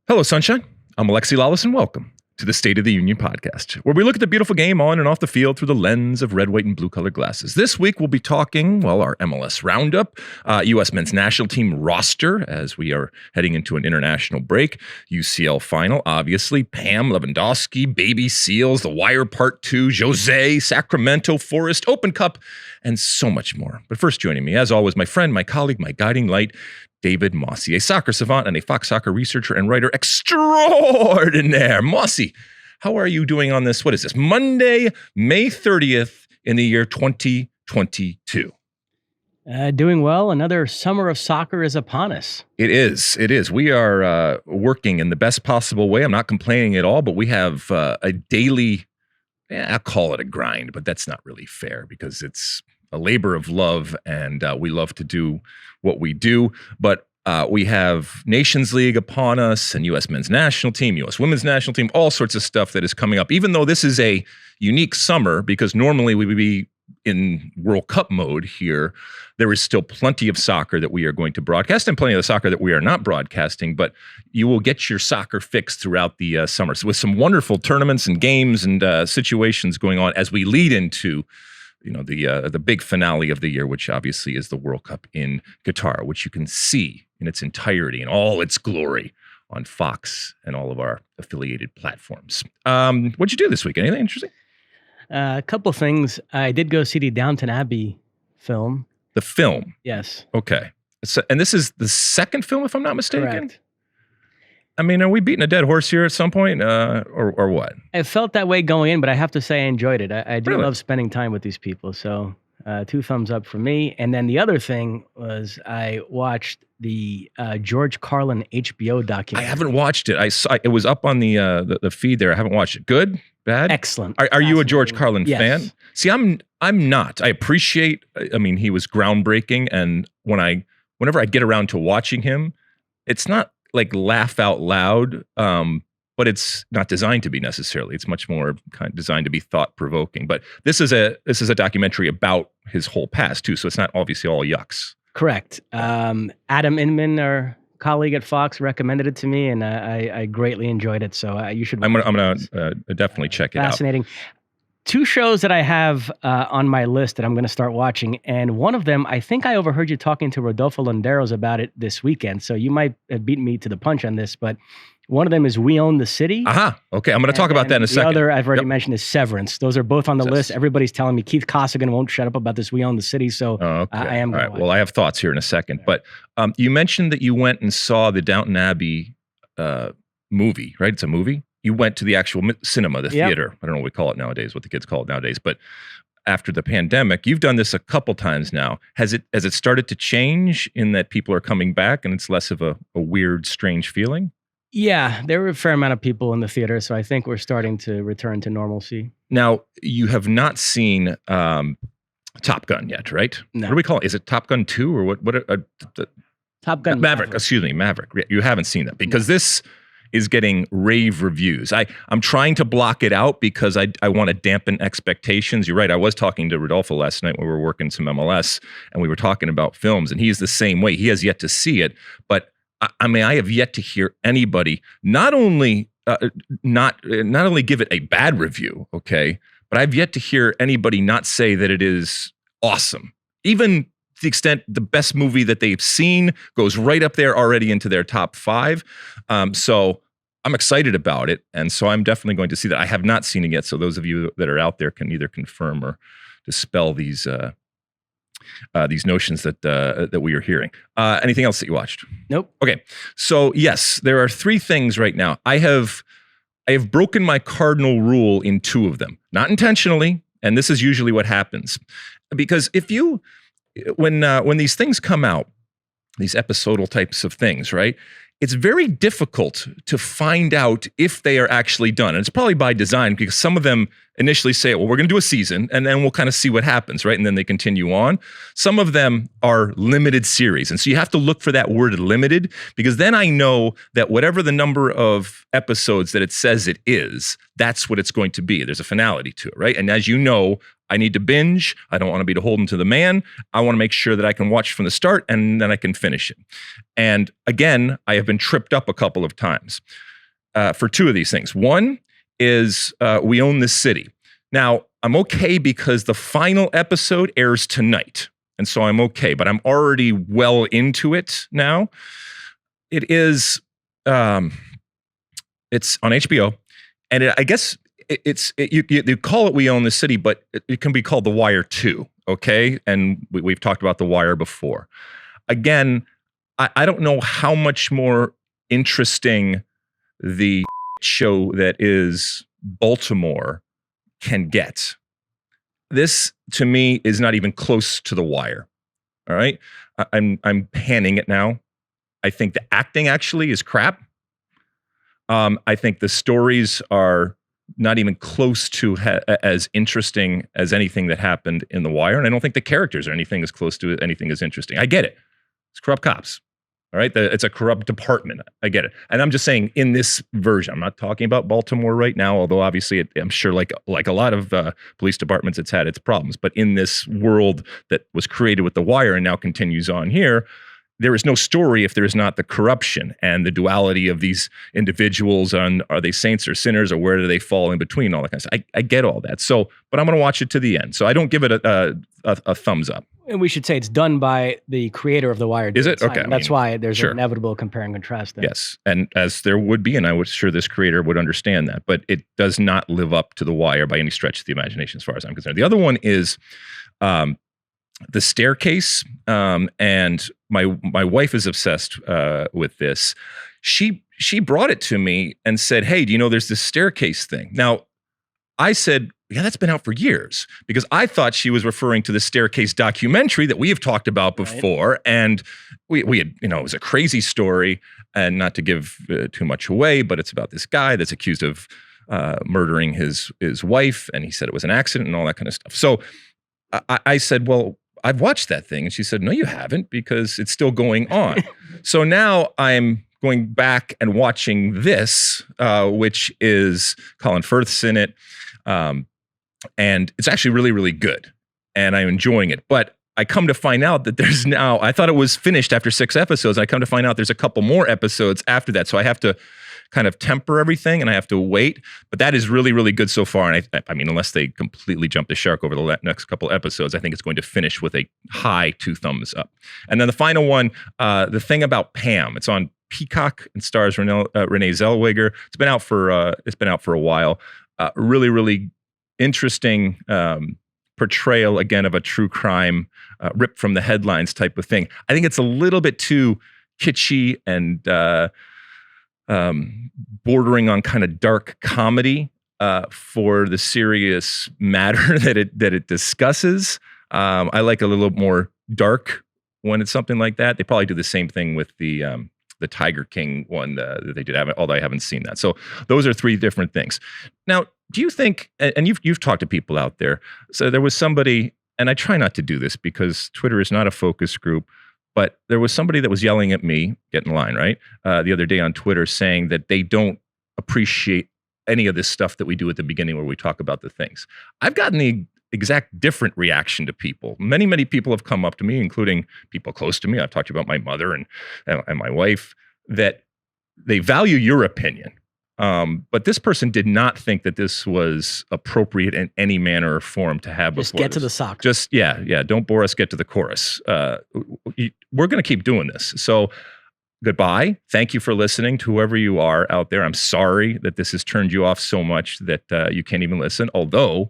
Hello, Sunshine. I'm Alexi, Lalas, and welcome to the State of the Union podcast, where we look at the beautiful game on and off the field through the lens of red, white, and blue-colored glasses. This week, we'll be talking, well, our MLS roundup, U.S. men's national team roster as we are heading into an international break, UCL final, obviously, Pam, Lewandowski, Baby Seals, The Wire Part 2, Jose, Sacramento, Forest, Open Cup, and so much more. But first, joining me, as always, my friend, my colleague, my guiding light, David Mosse, a soccer savant and a Fox Soccer researcher and writer extraordinaire. Mosse, how are you doing on this? What is this? Monday, May 30th in the year 2022. Doing well. Another summer of soccer is upon us. It is. It is. We are working in the best possible way. I'm not complaining at all, but we have a daily, I'll call it a grind, but that's not really fair because it's a labor of love, and we love to do what we do. But we have Nations League upon us, and U.S. men's national team, U.S. women's national team, all sorts of stuff that is coming up. Even though this is a unique summer, because normally we would be in World Cup mode here, there is still plenty of soccer that we are going to broadcast and plenty of the soccer that we are not broadcasting, but you will get your soccer fix throughout the summer. So with some wonderful tournaments and games and situations going on as we lead into the big finale of the year, which obviously is the World Cup in Qatar, which you can see in its entirety and all its glory on Fox and all of our affiliated platforms. What'd you do this week? Anything interesting? A couple things. I did go see the Downton Abbey film. The film? Yes. Okay. So, and this is the second film, if I'm not mistaken? Correct. I mean, are we beating a dead horse here at some point, or what? I felt that way going in, but I have to say I enjoyed it. I do Really? love spending time with these people, so 2 thumbs up for me. And then the other thing was I watched the George Carlin HBO documentary. I haven't watched it. I saw it was up on the feed there. I haven't watched it. Good? Bad? Excellent. Are you a George Carlin Yes. fan? See, I'm not. I appreciate. I mean, he was groundbreaking, and whenever I get around to watching him, it's not like laugh out loud, but it's not designed to be necessarily. It's much more kind of designed to be thought provoking. But this is a documentary about his whole past too, so it's not obviously all yucks. Correct. Adam Inman, our colleague at Fox, recommended it to me, and I greatly enjoyed it. So you should. I'm gonna definitely check it out. Fascinating. 2 shows that I have on my list that I'm going to start watching, and one of them, I think I overheard you talking to Rodolfo Landeros about it this weekend, so you might have beaten me to the punch on this, but one of them is We Own the City. Aha. Okay, I'm going to talk about that in a second. The other I've already mentioned is Severance. Those are both on the list. Everybody's telling me Keith Costigan won't shut up about this We Own the City, so I am going to watch. Well, I have thoughts here in a second, but you mentioned that you went and saw the Downton Abbey movie, right? It's a movie? You went to the actual cinema, the theater. I don't know what we call it nowadays, what the kids call it nowadays. But after the pandemic, you've done this a couple times now. Has it started to change in that people are coming back and it's less of a weird, strange feeling? Yeah, there were a fair amount of people in the theater, so I think we're starting to return to normalcy. Now, you have not seen Top Gun yet, right? No. What do we call it? Is it Top Gun 2 or what? Top Gun Maverick. Excuse me, Maverick. You haven't seen that because this is getting rave reviews. I'm trying to block it out because I want to dampen expectations. You're right. I was talking to Rodolfo last night when we were working some MLS and we were talking about films, and he's the same way. He has yet to see it, but I mean, I have yet to hear anybody not only give it a bad review, okay, but I've yet to hear anybody not say that it is awesome. Even to the extent the best movie that they've seen goes right up there already into their top 5. So I'm excited about it, and so I'm definitely going to see that. I have not seen it yet, so those of you that are out there can either confirm or dispel these notions that we are hearing. Anything else that you watched? Nope. Okay, so yes, there are 3 things right now. I have broken my cardinal rule in 2 of them, not intentionally, and this is usually what happens, because when these things come out, these episodal types of things, right? It's very difficult to find out if they are actually done. And it's probably by design because some of them initially say, well, we're going to do a season and then we'll kind of see what happens, right? And then they continue on. Some of them are limited series. And so you have to look for that word limited because then I know that whatever the number of episodes that it says it is, that's what it's going to be. There's a finality to it, right? And as you know, I need to binge. I don't want to be beholden to the man. I want to make sure that I can watch from the start and then I can finish it. And again, I have been been tripped up a couple of times for two of these things. One is We Own This City. Now, I'm okay because the final episode airs tonight. And so I'm okay, but I'm already well into it now. It is, it's on HBO. And I guess you call it We Own This City, but it can be called The Wire 2, okay? And we've talked about The Wire before. Again, I don't know how much more interesting the show that is Baltimore can get. This, to me, is not even close to The Wire. All right, I'm panning it now. I think the acting actually is crap. I think the stories are not even close to as interesting as anything that happened in The Wire, and I don't think the characters are anything as close to anything as interesting. I get it. It's corrupt cops. All right, it's a corrupt department. I get it. And I'm just saying in this version, I'm not talking about Baltimore right now, although obviously I'm sure like a lot of police departments, it's had its problems. But in this world that was created with The Wire and now continues on here, there is no story if there is not the corruption and the duality of these individuals on, are they saints or sinners, or where do they fall in between, all that kind of stuff. I get all that. So, but I'm going to watch it to the end. So I don't give it a thumbs up. And we should say it's done by the creator of The Wire. Is it? Okay. That's why there's an inevitable compare and contrast there. Yes. And as there would be, and I was sure this creator would understand that, but it does not live up to The Wire by any stretch of the imagination as far as I'm concerned. The other one is The Staircase. And my wife is obsessed with this. She brought it to me and said, hey, do you know there's this staircase thing? Now, I said, yeah, that's been out for years, because I thought she was referring to the Staircase documentary that we have talked about before. Right. And we had, it was a crazy story, and not to give too much away, but it's about this guy that's accused of murdering his wife. And he said it was an accident and all that kind of stuff. So I said, well, I've watched that thing. And she said, no, you haven't, because it's still going on. So now I'm going back and watching this, which is Colin Firth's in it. And it's actually really, really good. And I'm enjoying it. But I come to find out that there's now, I thought it was finished after 6 episodes. I come to find out there's a couple more episodes after that. So I have to kind of temper everything and I have to wait. But that is really, really good so far. And I mean, unless they completely jump the shark over the next couple episodes, I think it's going to finish with a high 2 thumbs up. And then the final one, The Thing About Pam. It's on Peacock and stars Renee Zellweger. It's been out for a while. Really, really interesting portrayal, again, of a true crime, ripped from the headlines type of thing. I think it's a little bit too kitschy and bordering on kind of dark comedy for the serious matter that it discusses. I like a little more dark when it's something like that. They probably do the same thing with the Tiger King one that they did, although I haven't seen that. So those are 3 different things. Now, do you think, and you've talked to people out there, so there was somebody, and I try not to do this because Twitter is not a focus group, but there was somebody that was yelling at me, get in line, right, the other day on Twitter, saying that they don't appreciate any of this stuff that we do at the beginning where we talk about the things. I've gotten the exact different reaction to people. Many, many people have come up to me, including people close to me. I've talked about my mother and my wife, that they value your opinion. But this person did not think that this was appropriate in any manner or form to have. Just before get to the soccer. Just, yeah. Don't bore us. Get to the chorus. We're going to keep doing this. So goodbye. Thank you for listening to whoever you are out there. I'm sorry that this has turned you off so much that you can't even listen. Although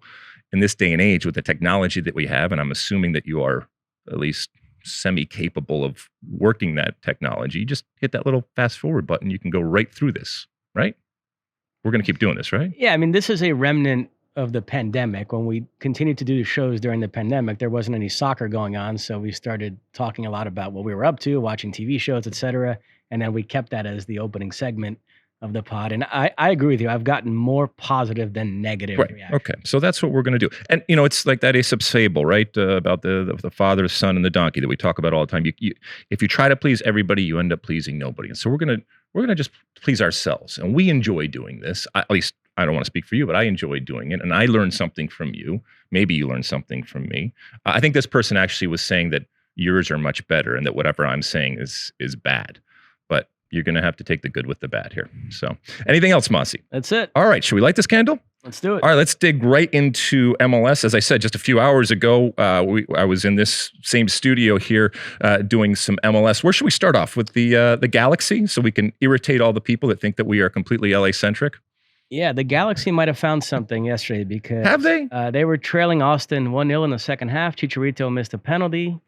in this day and age with the technology that we have, and I'm assuming that you are at least semi-capable of working that technology, you just hit that little fast forward button. You can go right through this, right? We're going to keep doing this, right? Yeah, I mean, this is a remnant of the pandemic. When we continued to do the shows during the pandemic, there wasn't any soccer going on. So we started talking a lot about what we were up to, watching TV shows, et cetera. And then we kept that as the opening segment of the pod. And I agree with you. I've gotten more positive than negative reaction. Okay. So that's what we're going to do. And, it's like that Aesop's fable, right? About the father, the son, and the donkey that we talk about all the time. If you try to please everybody, you end up pleasing nobody. And so we're going to just please ourselves. And we enjoy doing this. At least I don't want to speak for you, but I enjoy doing it. And I learned something from you. Maybe you learned something from me. I think this person actually was saying that yours are much better and that whatever I'm saying is bad. But you're going to have to take the good with the bad here. So anything else, Mosse? That's it. All right. Should we light this candle? Let's do it. All right, let's dig right into MLS. As I said just a few hours ago, I was in this same studio here doing some MLS. Where should we start off? With the Galaxy, so we can irritate all the people that think that we are completely LA-centric? Yeah, the Galaxy might have found something yesterday because... Have they? They were trailing Austin 1-0 in the second half. Chicharito missed a penalty.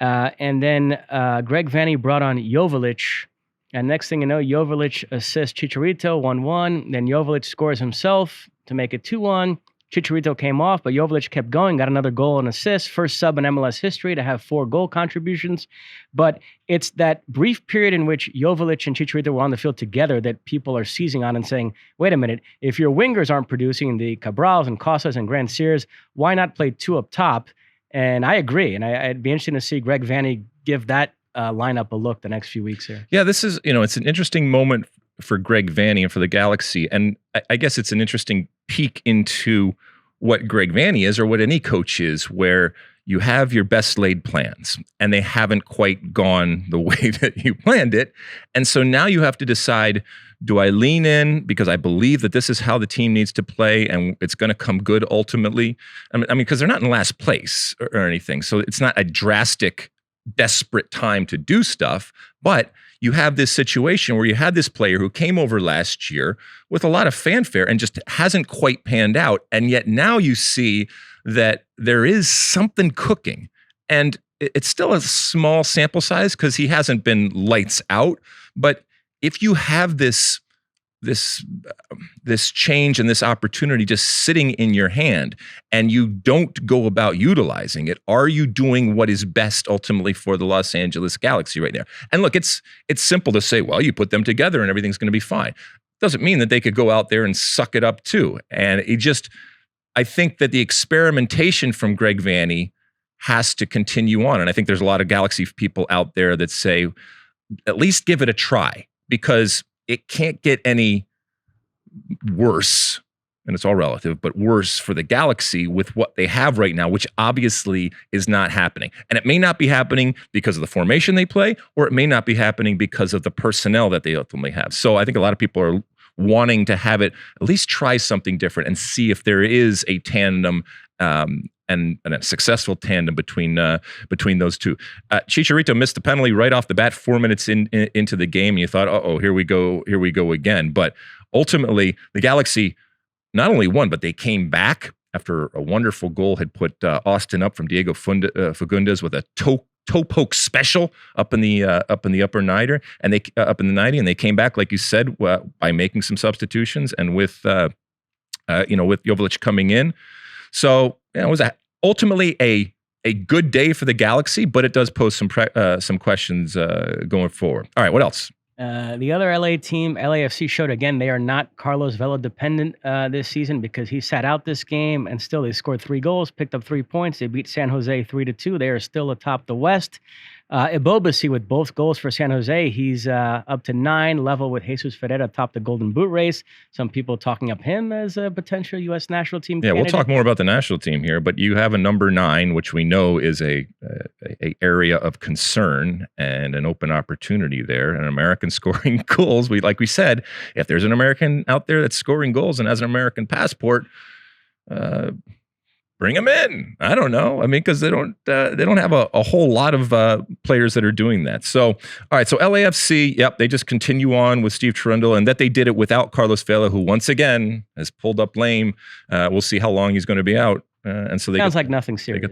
And then Greg Vanney brought on Joveljic. And next thing you know, Joveljic assists Chicharito 1-1. Then Joveljic scores himself to make it 2-1. Chicharito came off, but Joveljic kept going, got another goal and assist. First sub in MLS history to have 4 goal contributions. But it's that brief period in which Joveljic and Chicharito were on the field together that people are seizing on and saying, wait a minute, if your wingers aren't producing, the Cabrals and Costas and Grand Sears, why not play 2 up top? And I agree. And I'd be interested to see Greg Vanney give that lineup a look the next few weeks here. Yeah, this is, it's an interesting moment for Greg Vanney and for the Galaxy. And I guess it's an interesting peek into what Greg Vanney is, or what any coach is, where you have your best laid plans and they haven't quite gone the way that you planned it. And so now you have to decide, do I lean in because I believe that this is how the team needs to play and it's going to come good ultimately? I mean, because they're not in last place or anything. So it's not a drastic, desperate time to do stuff, but you have this situation where you had this player who came over last year with a lot of fanfare and just hasn't quite panned out. And yet now you see that there is something cooking. And it's still a small sample size because he hasn't been lights out. But if you have this change and this opportunity just sitting in your hand and you don't go about utilizing it, are you doing what is best ultimately for the Los Angeles Galaxy right there? And look, it's simple to say, well, you put them together and everything's going to be fine. Doesn't mean that they could go out there and suck it up too. And I think that the experimentation from Greg Vanney has to continue on. And I think there's a lot of Galaxy people out there that say, at least give it a try, because it can't get any worse, and it's all relative, but worse for the Galaxy with what they have right now, which obviously is not happening. And it may not be happening because of the formation they play, or it may not be happening because of the personnel that they ultimately have. So I think a lot of people are wanting to have it at least try something different and see if there is a tandem and a successful tandem between those two. Chicharito missed the penalty right off the bat, 4 minutes into the game, and you thought, uh-oh, here we go again. But ultimately, the Galaxy not only won, but they came back after a wonderful goal had put Austin up from Diego Fagundes with a toe poke special up in the upper 90, and they up in the 90, and they came back, like you said, by making some substitutions and with Joveljic coming in. So it was ultimately a good day for the Galaxy, but it does pose some questions going forward. All right, what else? The other LA team, LAFC, showed again they are not Carlos Vela dependent this season because he sat out this game, and still they scored 3 goals, picked up 3 points. They beat San Jose 3-2. They are still atop the West. Ibobasi with both goals for San Jose. He's up to 9, level with Jesus Ferreira atop the Golden Boot race. Some people talking up him as a potential U.S. national team candidate. We'll talk more about the national team here, but you have a number 9, which we know is a area of concern and an open opportunity there. An American scoring goals. Like we said, if there's an American out there that's scoring goals and has an American passport, bring them in. I don't know. I mean, because they don't have a whole lot of players that are doing that. So, all right. So LAFC, yep, they just continue on with Steve Cherundolo, and that they did it without Carlos Vela, who once again has pulled up lame. We'll see how long he's going to be out. And so they sounds like nothing serious.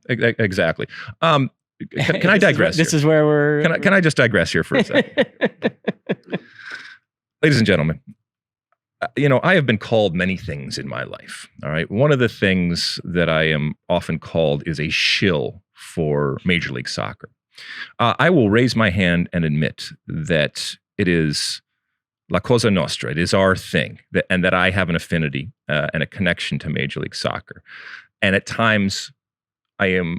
Exactly. Can I digress? This is where we're. Can I just digress here for a second, ladies and gentlemen? I have been called many things in my life. All right. One of the things that I am often called is a shill for Major League Soccer. I will raise my hand and admit that it is La Cosa Nostra. It is our thing, and that I have an affinity and a connection to Major League Soccer. And at times, I am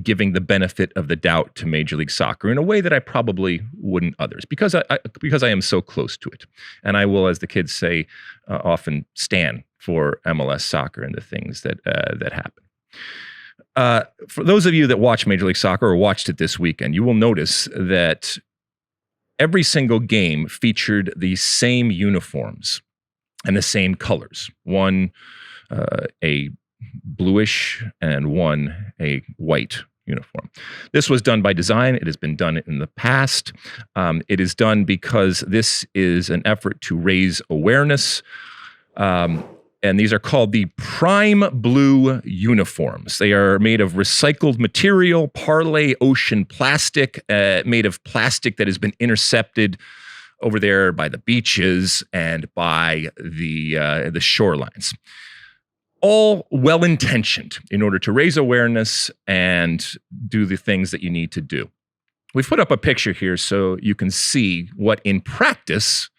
giving the benefit of the doubt to Major League Soccer in a way that I probably wouldn't others, because I am so close to it. And I will, as the kids say, often stand for MLS soccer and the things that happen. For those of you that watch Major League Soccer or watched it this weekend, you will notice that every single game featured the same uniforms and the same colors. One a bluish and one a white uniform. This was done by design. It has been done in the past. It is done because this is an effort to raise awareness. And these are called the Prime Blue uniforms. They are made of recycled material, Parley Ocean plastic, made of plastic that has been intercepted over there by the beaches and by the shorelines. All well-intentioned in order to raise awareness and do the things that you need to do. We've put up a picture here so you can see what in practice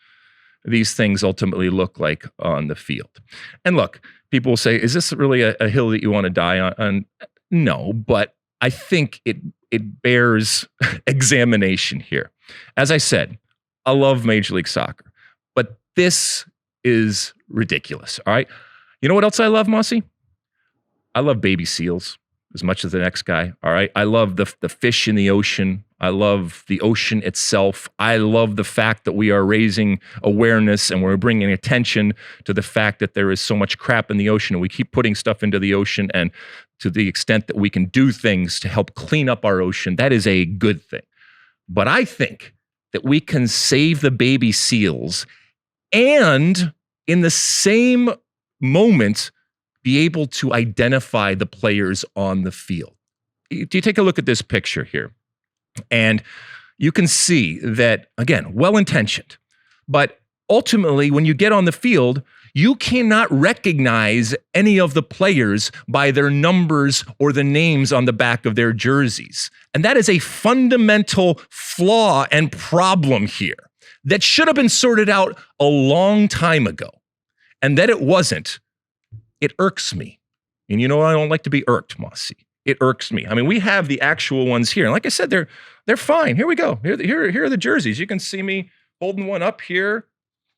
these things ultimately look like on the field. And look, people will say, is this really a hill that you want to die on? No, but I think it bears examination here. As I said, I love Major League Soccer, but this is ridiculous, all right? You know what else I love, Mosse? I love baby seals as much as the next guy, all right? I love the fish in the ocean. I love the ocean itself. I love the fact that we are raising awareness and we're bringing attention to the fact that there is so much crap in the ocean and we keep putting stuff into the ocean, and to the extent that we can do things to help clean up our ocean, that is a good thing. But I think that we can save the baby seals and in the same moment be able to identify the players on the field. Do you take a look at this picture here? And you can see that, again, well-intentioned, but ultimately when you get on the field, you cannot recognize any of the players by their numbers or the names on the back of their jerseys. And that is a fundamental flaw and problem here that should have been sorted out a long time ago. And that it wasn't. It irks me. And you know, I don't like to be irked, Mosse. It irks me. I mean, we have the actual ones here. And like I said, they're fine. Here we go. Here are the jerseys. You can see me holding one up here.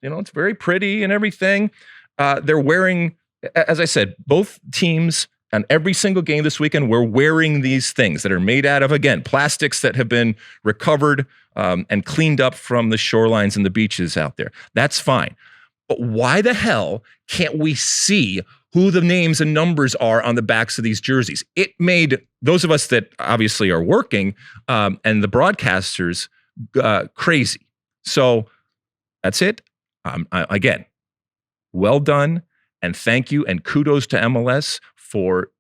You know, it's very pretty and everything. They're wearing, as I said, both teams on every single game this weekend, we're wearing these things that are made out of, again, plastics that have been recovered and cleaned up from the shorelines and the beaches out there. That's fine. But why the hell can't we see who the names and numbers are on the backs of these jerseys? It made those of us that obviously are working and the broadcasters crazy. So that's it. Again, well done, and thank you, and kudos to MLS for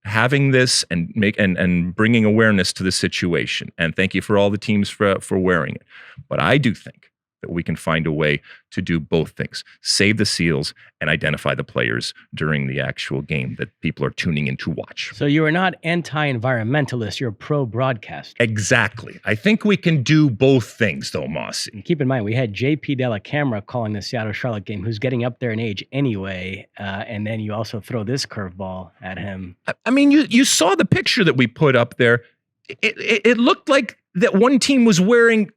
having this and bringing awareness to the situation. And thank you for all the teams for wearing it. But I do think that we can find a way to do both things: save the seals and identify the players during the actual game that people are tuning in to watch. So you are not anti-environmentalist, you're a pro-broadcaster. Exactly. I think we can do both things, though, Mosse. And keep in mind, we had JP Della Camera calling the Seattle-Charlotte game, who's getting up there in age anyway, and then you also throw this curveball at him. I mean, you saw the picture that we put up there. It looked like that one team was wearing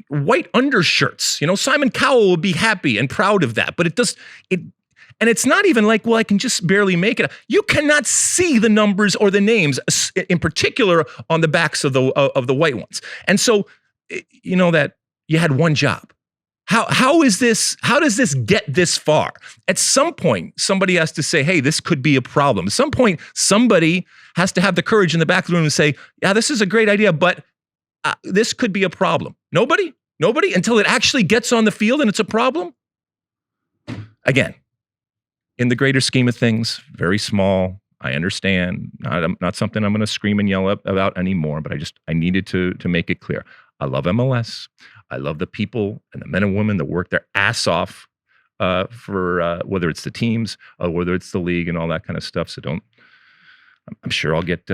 white undershirts. You know, Simon Cowell would be happy and proud of that. But and it's not even like, well, I can just barely make it. You cannot see the numbers or the names, in particular on the backs of the white ones. And so, you know, that you had one job. How is this? How does this get this far? At some point, somebody has to say, hey, this could be a problem. At some point, somebody has to have the courage in the back of the room and say, yeah, this is a great idea, but this could be a problem. Nobody until it actually gets on the field and it's a problem. Again, in the greater scheme of things, very small. I understand. Not something I'm going to scream and yell about anymore, but I needed to make it clear. I love MLS. I love the people and the men and women that work their ass off for whether it's the teams or whether it's the league and all that kind of stuff. So I'm sure I'll get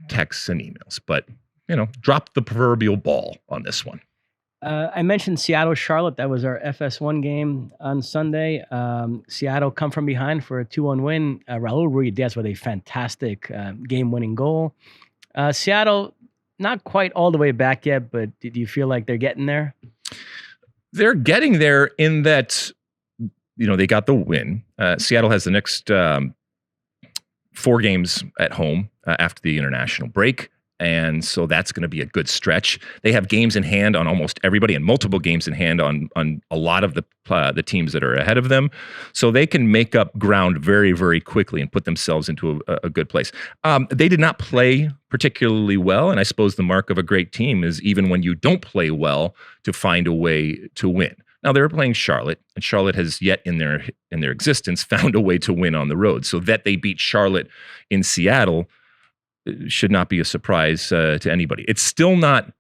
texts and emails, but you know, drop the proverbial ball on this one. I mentioned Seattle-Charlotte. That was our FS1 game on Sunday. Seattle come from behind for a 2-1 win. Raul Ruiz with a fantastic game-winning goal. Seattle, not quite all the way back yet, but do you feel like they're getting there? They're getting there in that, you know, they got the win. Seattle has the next 4 games at home after the international break. And so that's going to be a good stretch. They have games in hand on almost everybody and multiple games in hand on a lot of the teams that are ahead of them. So they can make up ground very, very quickly and put themselves into a good place. They did not play particularly well. And I suppose the mark of a great team is even when you don't play well to find a way to win. Now they were playing Charlotte, and Charlotte has yet in their existence found a way to win on the road. So that they beat Charlotte in Seattle should not be a surprise to anybody. It's still not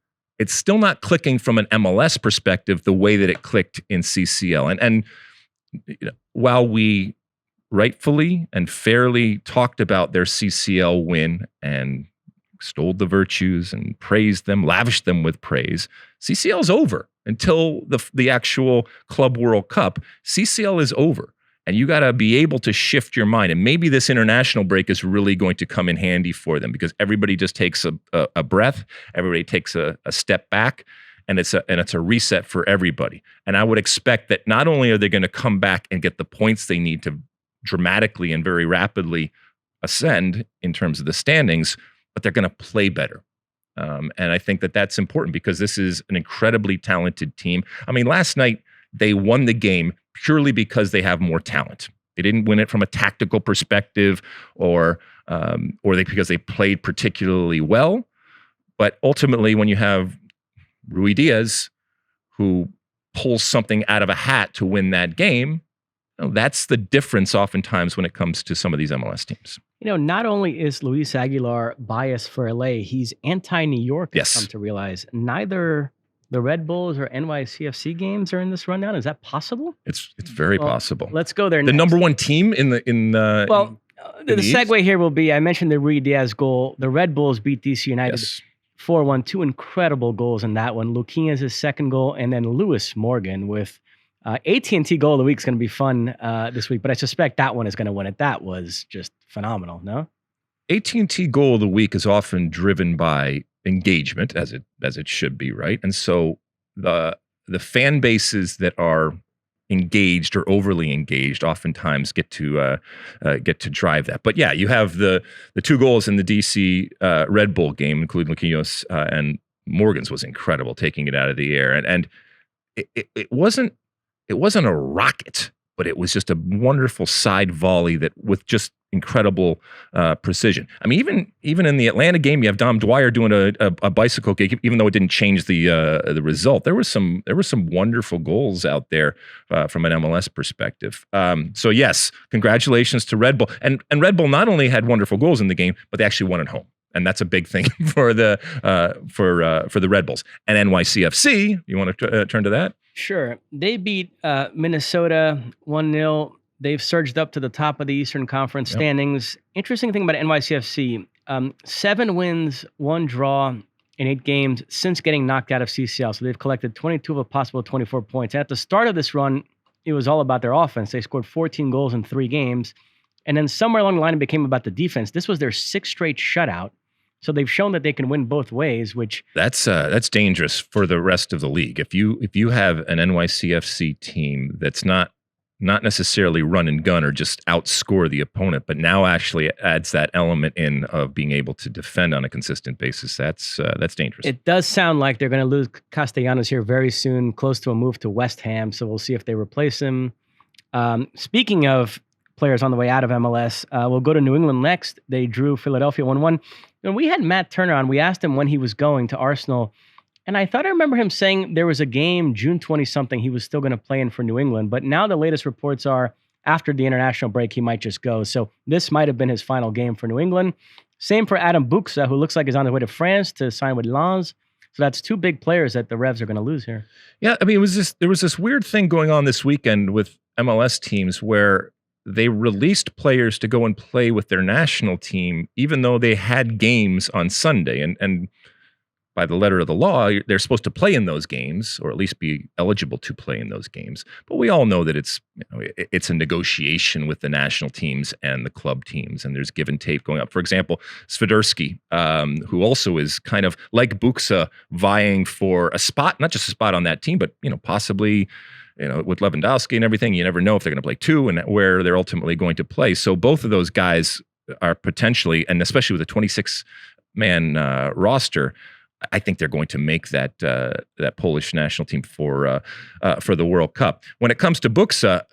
clicking from an MLS perspective the way that it clicked in CCL. And you know, while we rightfully and fairly talked about their CCL win and extolled the virtues and praised them, lavished them with praise, CCL is over until the actual Club World Cup. CCL is over. And you got to be able to shift your mind. And maybe this international break is really going to come in handy for them because everybody just takes a breath. Everybody takes a step back, and it's a reset for everybody. And I would expect that not only are they going to come back and get the points they need to dramatically and very rapidly ascend in terms of the standings, but they're going to play better. And I think that that's important because this is an incredibly talented team. I mean, last night they won the game purely because they have more talent. They didn't win it from a tactical perspective or because they played particularly well. But ultimately, when you have Rui Diaz, who pulls something out of a hat to win that game, you know, that's the difference oftentimes when it comes to some of these MLS teams. You know, not only is Luis Aguilar biased for LA, he's anti-New York, I've come to realize. Neither the Red Bulls or NYCFC games are in this rundown. Is that possible? It's very possible. Let's go there. The number one team the segue here will be, I mentioned the Rui Diaz goal. The Red Bulls beat DC United 4-1. Two incredible goals in that one. Luquinhas' second goal, and then Lewis Morgan with AT&T goal of the week is going to be fun this week, but I suspect that one is going to win it. That was just phenomenal, no? AT&T goal of the week is often driven by engagement, as it should be, right? And so the fan bases that are engaged or overly engaged oftentimes get to drive that. But yeah, you have the two goals in the DC Red Bull game, including Luquinhas and Morgan's was incredible, taking it out of the air, and it wasn't a rocket, but it was just a wonderful side volley that with just incredible precision. I mean, even in the Atlanta game, you have Dom Dwyer doing a bicycle kick, even though it didn't change the result. There were some wonderful goals out there from an MLS perspective. So yes, congratulations to Red Bull, and Red Bull not only had wonderful goals in the game, but they actually won at home. And that's a big thing for the Red Bulls. And NYCFC, you want to turn to that? Sure. They beat Minnesota 1-0. They've surged up to the top of the Eastern Conference standings. Interesting thing about NYCFC, 7 wins, 1 draw in 8 games since getting knocked out of CCL. So they've collected 22 of a possible 24 points. At the start of this run, it was all about their offense. They scored 14 goals in 3 games. And then somewhere along the line, it became about the defense. This was their 6th straight shutout. So they've shown that they can win both ways, which that's dangerous for the rest of the league. If you have an NYCFC team that's not necessarily run and gun or just outscore the opponent, but now actually adds that element in of being able to defend on a consistent basis, that's dangerous. It does sound like they're going to lose Castellanos here very soon, close to a move to West Ham. So we'll see if they replace him. Speaking of players on the way out of MLS, we'll go to New England next. They drew Philadelphia 1-1. When we had Matt Turner on, we asked him when he was going to Arsenal. And I thought I remember him saying there was a game, June 20-something, he was still going to play in for New England. But now the latest reports are after the international break, he might just go. So this might have been his final game for New England. Same for Adam Buxa, who looks like he's on his way to France to sign with Lens. So that's 2 big players that the Revs are going to lose here. Yeah, I mean, there was this weird thing going on this weekend with MLS teams where they released players to go and play with their national team, even though they had games on Sunday. And by the letter of the law, they're supposed to play in those games, or at least be eligible to play in those games. But we all know that it's a negotiation with the national teams and the club teams, and there's give and take going up. For example, Swiderski, who also is kind of like Buxa, vying for a spot, not just a spot on that team, but possibly. With Lewandowski and everything, you never know if they're going to play 2 and where they're ultimately going to play. So both of those guys are potentially, and especially with a 26 man roster, I think they're going to make that Polish national team for the World Cup. When it comes to Buxa,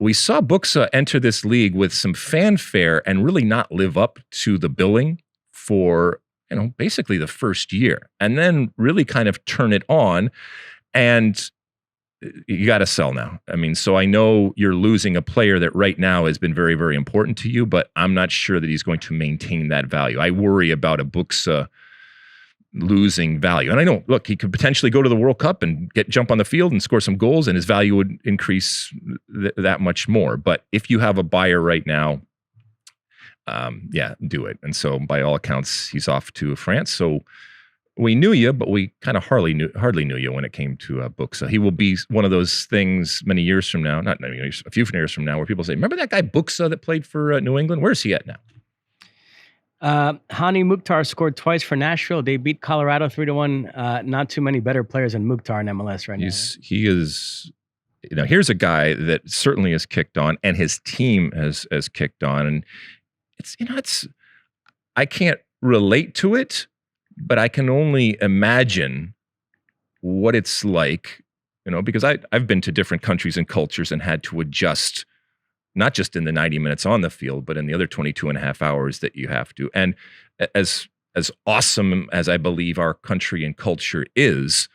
we saw Buxa enter this league with some fanfare and really not live up to the billing for basically the first year, and then really kind of turn it on. And you got to sell now. I mean, so I know you're losing a player that right now has been very, very important to you, but I'm not sure that he's going to maintain that value. I worry about a Buxa losing value. And I know, look, he could potentially go to the World Cup and jump on the field and score some goals, and his value would increase that much more. But if you have a buyer right now, do it. And so by all accounts, he's off to France. So we knew you, but we kind of hardly knew you when it came to Buxa. He will be one of those things many years from now, not many years, a few years from now, where people say, remember that guy Buxa that played for New England? Where's he at now? Hani Mukhtar scored twice for Nashville. They beat Colorado 3-1. Not too many better players than Mukhtar in MLS right now. He is, here's a guy that certainly has kicked on, and his team has kicked on. And it's I can't relate to it, but I can only imagine what it's like, because I've been to different countries and cultures and had to adjust, not just in the 90 minutes on the field, but in the other 22 and a half hours that you have to. And as awesome as I believe our country and culture is,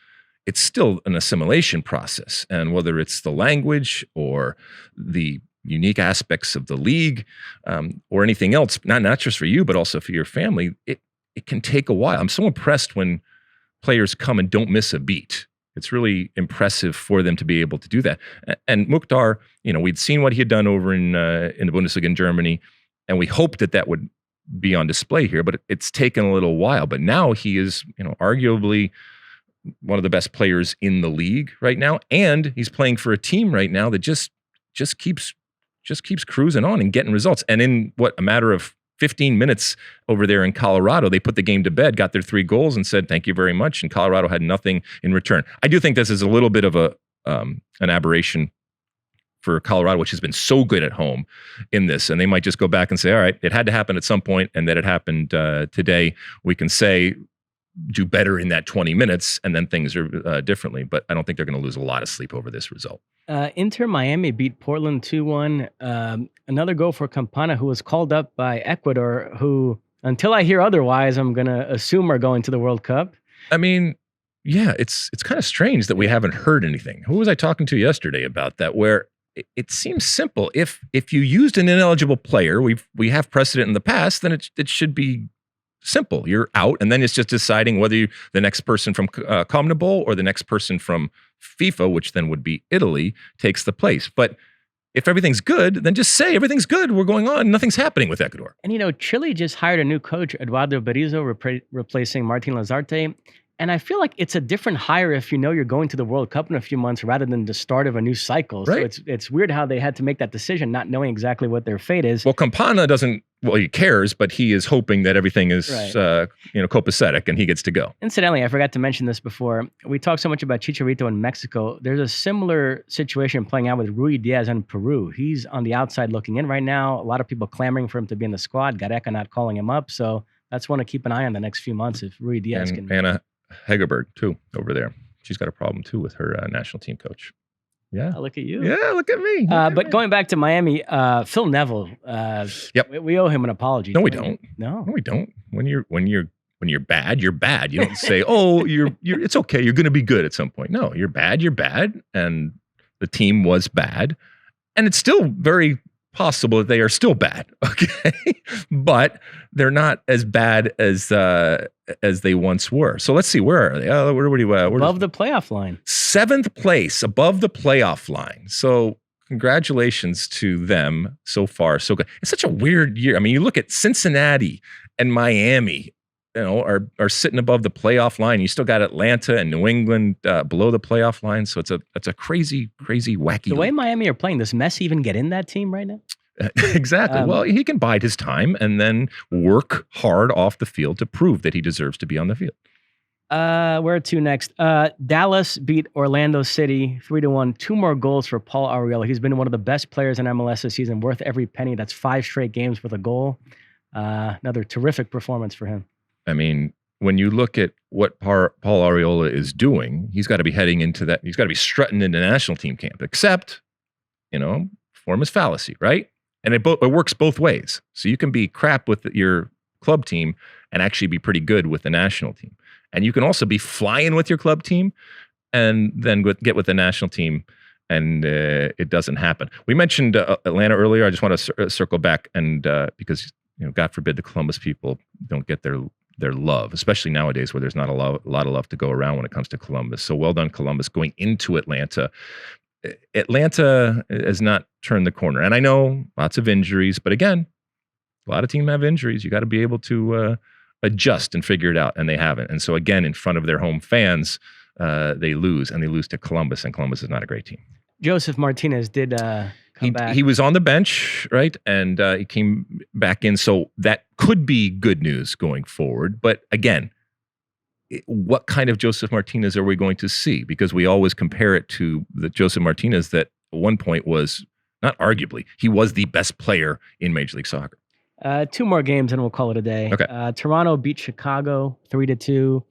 it's still an assimilation process. And whether it's the language or the unique aspects of the league or anything else, not just for you, but also for your family, it can take a while. I'm so impressed when players come and don't miss a beat. It's really impressive for them to be able to do that. And Mukhtar, we'd seen what he had done over in the Bundesliga in Germany, and we hoped that would be on display here, but it's taken a little while. But now he is, arguably one of the best players in the league right now, and he's playing for a team right now that just keeps cruising on and getting results. And in a matter of 15 minutes over there in Colorado, they put the game to bed, got their 3 goals, and said thank you very much. And Colorado had nothing in return. I do think this is a little bit of an aberration for Colorado, which has been so good at home in this. And they might just go back and say, all right, it had to happen at some point, and that it happened today. We can say do better in that 20 minutes, and then things are differently. But I don't think they're going to lose a lot of sleep over this result. Inter Miami beat Portland 2-1. Another goal for Campana, who was called up by Ecuador, who, until I hear otherwise, I'm going to assume are going to the World Cup. I mean, yeah, it's kind of strange that we haven't heard anything. Who was I talking to yesterday about that? Where it seems simple. If you used an ineligible player, we have precedent in the past, then it should be simple. You're out, and then it's just deciding whether the next person from CONMEBOL or the next person from FIFA, which then would be Italy, takes the place. But if everything's good, then just say everything's good. We're going on. Nothing's happening with Ecuador. And Chile just hired a new coach, Eduardo Berizzo, replacing Martin Lazarte. And I feel like it's a different hire if you're going to the World Cup in a few months rather than the start of a new cycle. Right. So it's weird how they had to make that decision, not knowing exactly what their fate is. Well, Campana he cares, but he is hoping that everything is, copacetic and he gets to go. Incidentally, I forgot to mention this before. We talked so much about Chicharito in Mexico. There's a similar situation playing out with Rui Diaz in Peru. He's on the outside looking in right now. A lot of people clamoring for him to be in the squad. Gareca not calling him up. So that's one to keep an eye on the next few months if Rui Diaz can. Anna Hegerberg, too, over there. She's got a problem, too, with her national team coach. Yeah. Oh, look at you. Yeah, look at me. But going back to Miami, Phil Neville. Yep. We owe him an apology. No, we don't. No, we don't. When you're bad, you're bad. You don't say, "Oh, you're. It's okay. You're going to be good at some point." No, you're bad. You're bad, and the team was bad, and it's still very possible that they are still bad. Okay, but they're not as bad as they once were. So let's see, where are they? Above the playoff line. 7th place, above the playoff line. So congratulations to them so far. So good. It's such a weird year. I mean, you look at Cincinnati and Miami, are sitting above the playoff line. You still got Atlanta and New England below the playoff line. So it's a crazy, wacky. The way Miami are playing, does Messi even get in that team right now? Exactly. Well, he can bide his time and then work hard off the field to prove that he deserves to be on the field. Where to next? Dallas beat Orlando City 3-1. 2 more goals for Paul Arriola. He's been one of the best players in MLS this season, worth every penny. That's 5 straight games with a goal. Another terrific performance for him. I mean, when you look at what Paul Arriola is doing, he's got to be heading into that. He's got to be strutting into national team camp, except, form is fallacy, right? And it works both ways. So you can be crap with your club team and actually be pretty good with the national team. And you can also be flying with your club team and then get with the national team, and it doesn't happen. We mentioned Atlanta earlier. I just want to circle back, and because God forbid the Columbus people don't get their love, especially nowadays where there's not a lot of love to go around when it comes to Columbus. So well done, Columbus, going into Atlanta. Atlanta has not turned the corner, and I know lots of injuries, but again, a lot of teams have injuries. You got to be able to adjust and figure it out, and they haven't. And so again, in front of their home fans, they lose to Columbus, and Columbus is not a great team. Josef Martinez did come back. He was on the bench, right? And he came back in, so that could be good news going forward. But again, what kind of Josef Martinez are we going to see? Because we always compare it to the Josef Martinez that at one point was, not arguably, he was the best player in Major League Soccer. 2 more games and we'll call it a day. Okay. Toronto beat Chicago 3-2.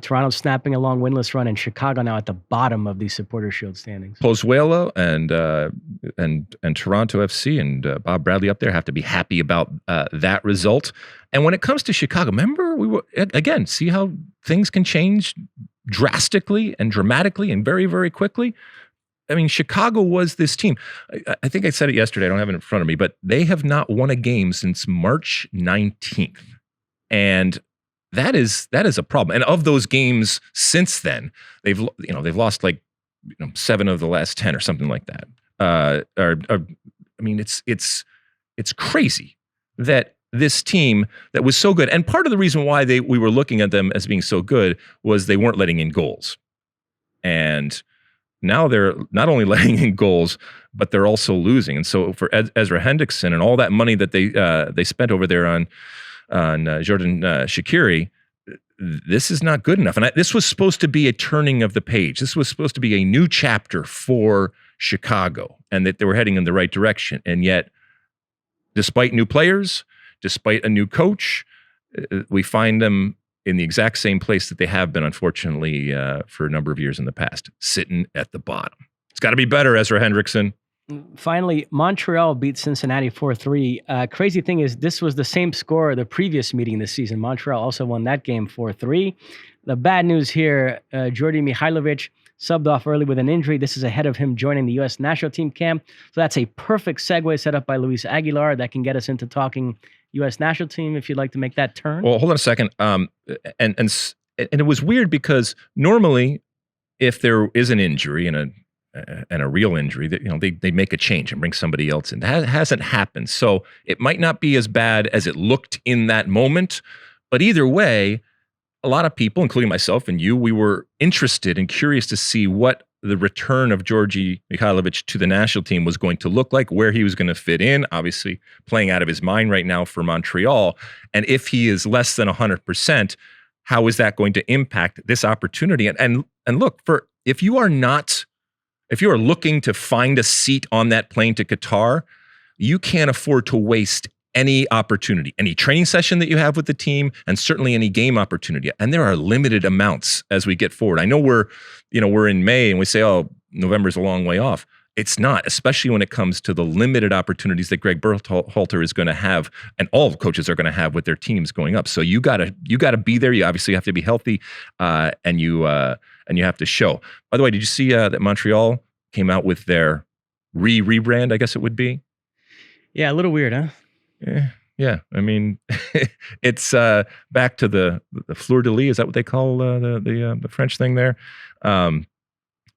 Toronto snapping a long winless run, and Chicago now at the bottom of the Supporters Shield standings. Pozuelo and Toronto FC and Bob Bradley up there have to be happy about that result. And when it comes to Chicago, remember, we were again, see how things can change drastically and dramatically and very, very quickly. I mean, Chicago was this team. I think I said it yesterday. I don't have it in front of me, but they have not won a game since March 19th. And that is a problem. And of those games since then, they've lost like 7 of the last 10 or something like that. I mean, it's crazy that this team that was so good, and part of the reason why we were looking at them as being so good was they weren't letting in goals, and now they're not only letting in goals, but they're also losing. And so for Ezra Hendrickson and all that money that they spent over there on Jordan Shaqiri, this is not good enough. And this was supposed to be a turning of the page. This was supposed to be a new chapter for Chicago, and that they were heading in the right direction. And yet, despite new players, despite a new coach, we find them in the exact same place that they have been, unfortunately, for a number of years in the past, sitting at the bottom. It's got to be better, Ezra Hendrickson. Finally, Montreal beat Cincinnati 4-3. Crazy thing is, this was the same score the previous meeting this season. Montreal also won that game 4-3. The bad news here, Djordje Mihailovic subbed off early with an injury. This is ahead of him joining the U.S. national team camp. So that's a perfect segue set up by Luis Aguilar that can get us into talking U.S. national team, if you'd like to make that turn. Well, hold on a second. And it was weird because normally, if there is an injury and a real injury, that they make a change and bring somebody else in. That hasn't happened, so it might not be as bad as it looked in that moment. But either way, a lot of people, including myself and you, we were interested and curious to see what the return of Djordje Mihailovic to the national team was going to look like, where he was going to fit in, obviously playing out of his mind right now for Montreal. And if he is less than 100%, how is that going to impact this opportunity? And look, if you are looking to find a seat on that plane to Qatar, you can't afford to waste any opportunity, any training session that you have with the team, and certainly any game opportunity. And there are limited amounts as we get forward. I know we're in May and we say, oh, November's a long way off. It's not, especially when it comes to the limited opportunities that Greg Berhalter is going to have, and all coaches are going to have with their teams going up. So you gotta be there. You obviously have to be healthy, and you have to show. By the way, did you see that Montreal came out with their rebrand? I guess it would be. Yeah, a little weird, huh? Yeah. I mean, it's back to the fleur de lis. Is that what they call the French thing there?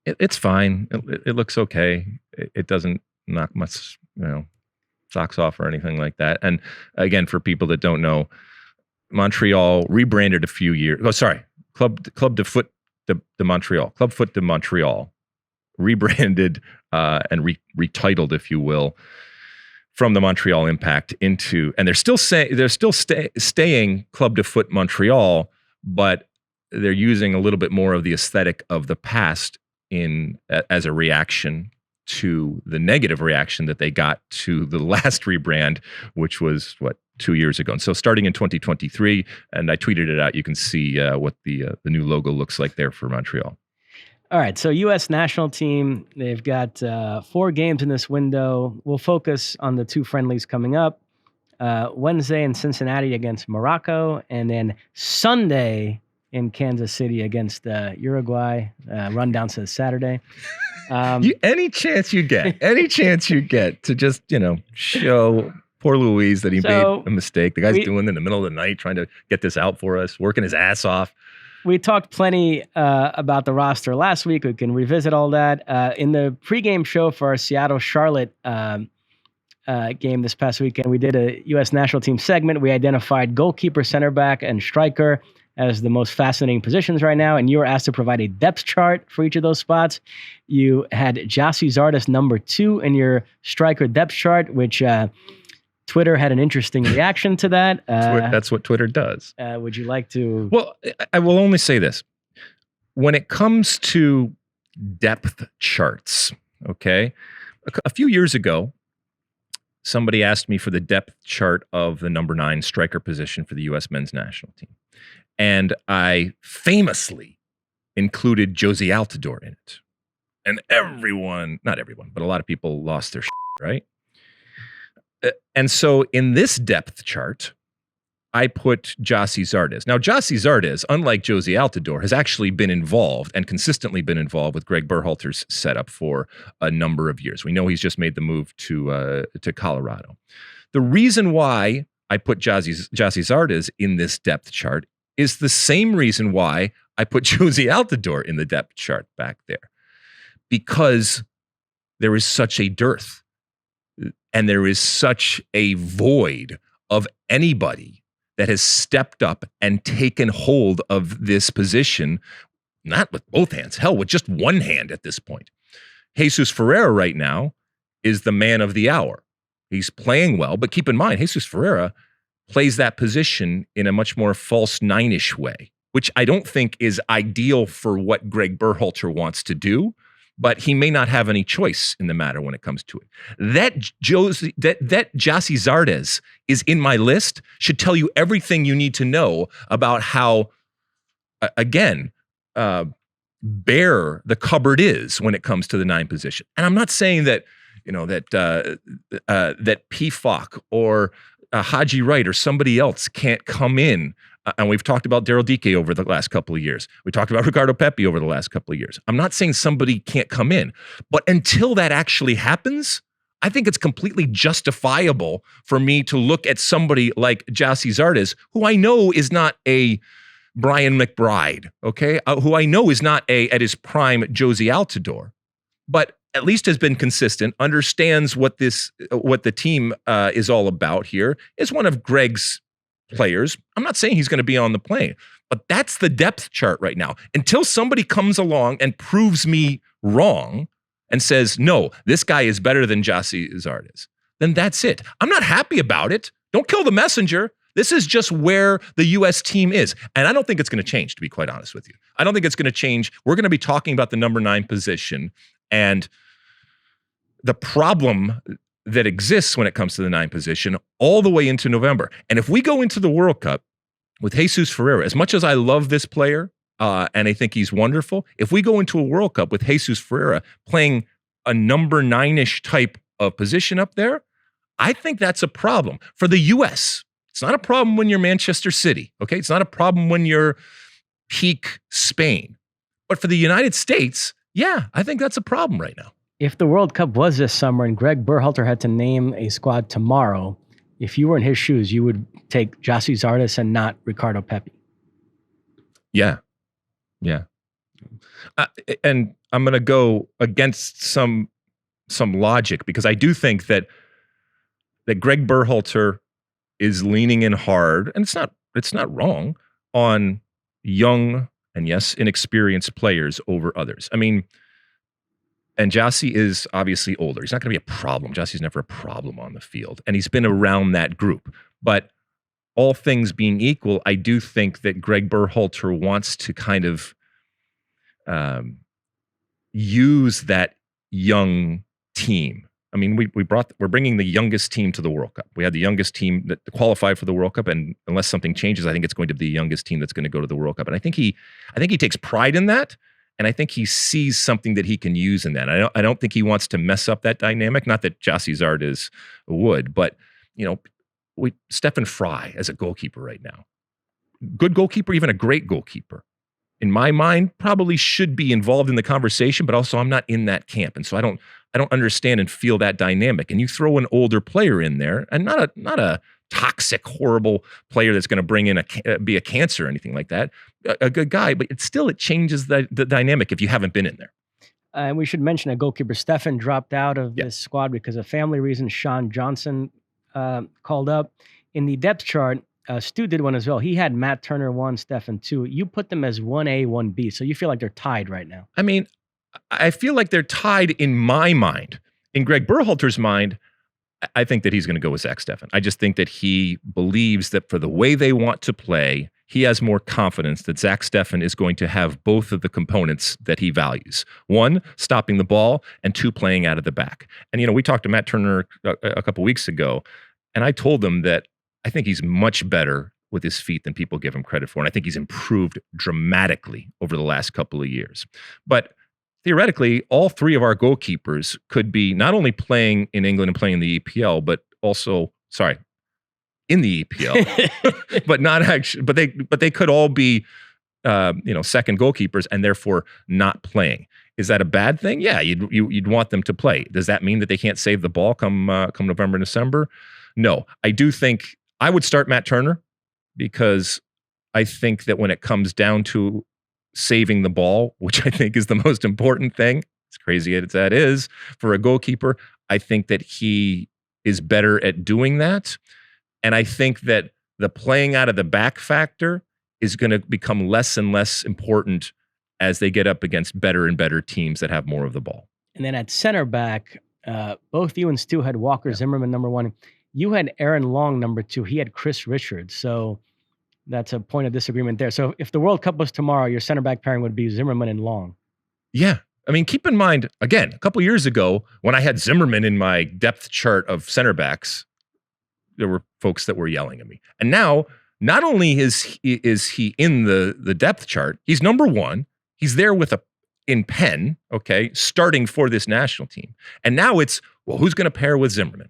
It's fine. It looks okay. It doesn't knock much, socks off or anything like that. And again, for people that don't know, Montreal rebranded a few years. Oh, sorry, Club de Foot de Montreal. Club Foot de Montreal rebranded and retitled, if you will, from the Montreal Impact into, and they're still staying Club de Foot Montreal, but they're using a little bit more of the aesthetic of the past as a reaction to the negative reaction that they got to the last rebrand, which was 2 years ago. And so starting in 2023, and I tweeted it out, you can see what the new logo looks like there for Montreal. All right, so U.S. national team, they've got 4 games in this window. We'll focus on the 2 friendlies coming up. Wednesday in Cincinnati against Morocco, and then Sunday in Kansas City against Uruguay. Rundown says Saturday. Any chance you get to just, show poor Luis that he made a mistake. The guy's doing it in the middle of the night, trying to get this out for us, working his ass off. We talked plenty about the roster last week. We can revisit all that. In the pregame show for our Seattle-Charlotte game this past weekend, we did a U.S. national team segment. We identified goalkeeper, center back, and striker as the most fascinating positions right now, and you were asked to provide a depth chart for each of those spots. You had Gyasi Zardes number 2 in your striker depth chart, which Twitter had an interesting reaction to that. That's what Twitter does. Would you like to? Well, I will only say this. When it comes to depth charts, okay, a few years ago, somebody asked me for the depth chart of the number 9 striker position for the U.S. men's national team. And I famously included Jozy Altidore in it. And not everyone, but a lot of people lost their shit, right? And so in this depth chart, I put Gyasi Zardes. Now, Gyasi Zardes, unlike Jozy Altidore, has actually been involved and consistently been involved with Greg Berhalter's setup for a number of years. We know he's just made the move to Colorado. The reason why I put Gyasi Zardes in this depth chart is the same reason why I put Jozy Altidore in the depth chart back there. Because there is such a dearth and there is such a void of anybody that has stepped up and taken hold of this position, not with both hands, hell, with just one hand at this point. Jesus Ferreira right now is the man of the hour. He's playing well, but keep in mind, Jesus Ferreira plays that position in a much more false 9-ish way, which I don't think is ideal for what Greg Berhalter wants to do, but he may not have any choice in the matter when it comes to it. That Gyasi Zardes is in my list should tell you everything you need to know about how, again, bare the cupboard is when it comes to the 9 position. And I'm not saying that, that PFOC or Haji Wright or somebody else can't come in. And we've talked about Daryl Dike over the last couple of years. We talked about Ricardo Pepi over the last couple of years. I'm not saying somebody can't come in, but until that actually happens, I think it's completely justifiable for me to look at somebody like Gyasi Zardes, who I know is not a Brian McBride, okay? Who I know is not at his prime Jozy Altidore, but at least has been consistent, understands what the team is all about here, is one of Greg's players. I'm not saying he's going to be on the plane, but that's the depth chart right now. Until somebody comes along and proves me wrong and says, no, this guy is better than Gyasi Zardes, then that's it. I'm not happy about it. Don't kill the messenger. This is just where the U.S. team is. And I don't think it's going to change, to be quite honest with you. I don't think it's going to change. We're going to be talking about the number 9 position and the problem that exists when it comes to the 9 position all the way into November. And if we go into the World Cup with Jesus Ferreira, as much as I love this player and I think he's wonderful, if we go into a World Cup with Jesus Ferreira playing a number 9-ish type of position up there, I think that's a problem for the U.S. It's not a problem when you're Manchester City, okay? It's not a problem when you're peak Spain. But for the United States, yeah, I think that's a problem right now. If the World Cup was this summer and Greg Berhalter had to name a squad tomorrow, if you were in his shoes, you would take Gyasi Zardes and not Ricardo Pepi. Yeah. And I'm going to go against some logic because I do think that Greg Berhalter is leaning in hard, and it's not wrong, on young and yes, inexperienced players over others. I mean, and Gyasi is obviously older. He's not going to be a problem. Gyasi's never a problem on the field. And he's been around that group. But all things being equal, I do think that Greg Berhalter wants to kind of use that young team. I mean, we're bringing the youngest team to the World Cup. We had the youngest team that qualified for the World Cup, and unless something changes, I think it's going to be the youngest team that's going to go to the World Cup. And I think he takes pride in that, and I think he sees something that he can use in that. I don't think he wants to mess up that dynamic. Not that Gyasi Zardes would, but Stefan Fry as a goalkeeper right now, good goalkeeper, even a great goalkeeper, in my mind, probably should be involved in the conversation, but also I'm not in that camp. And so I don't understand and feel that dynamic. And you throw an older player in there, and not a toxic, horrible player that's going to bring in be a cancer or anything like that. A good guy, but it changes the dynamic if you haven't been in there. And we should mention a goalkeeper. Stefan dropped out of this squad because of family reasons. Sean Johnson called up. In the depth chart, Stu did one as well. He had Matt Turner 1, Stefan 2. You put them as 1A, 1B. So you feel like they're tied right now. I mean, I feel like they're tied in my mind. In Greg Berhalter's mind, I think that he's going to go with Zach Steffen. I just think that he believes that for the way they want to play, he has more confidence that Zach Steffen is going to have both of the components that he values. 1, stopping the ball, and 2, playing out of the back. And, we talked to Matt Turner a couple weeks ago, and I told him that I think he's much better with his feet than people give him credit for. And I think he's improved dramatically over the last couple of years. But theoretically, all 3 of our goalkeepers could be not only playing in England and playing in the EPL, but also, in the EPL, but not actually, but they could all be, second goalkeepers and therefore not playing. Is that a bad thing? Yeah, you'd want them to play. Does that mean that they can't save the ball come November and December? No, I do think I would start Matt Turner, because I think that when it comes down to saving the ball, which I think is the most important thing, as crazy as that is for a goalkeeper, I think that he is better at doing that. And I think that the playing out of the back factor is going to become less and less important as they get up against better and better teams that have more of the ball. And then at center back, both you and Stu had Walker Zimmerman number 1. You had Aaron Long number 2. He had Chris Richards. So that's a point of disagreement there. So if the World Cup was tomorrow, your center back pairing would be Zimmerman and Long. Yeah. I mean, keep in mind, again, a couple years ago, when I had Zimmerman in my depth chart of center backs, there were folks that were yelling at me. And now, not only is he in the depth chart, he's number 1. He's there in pen, starting for this national team. And now it's, well, who's going to pair with Zimmerman?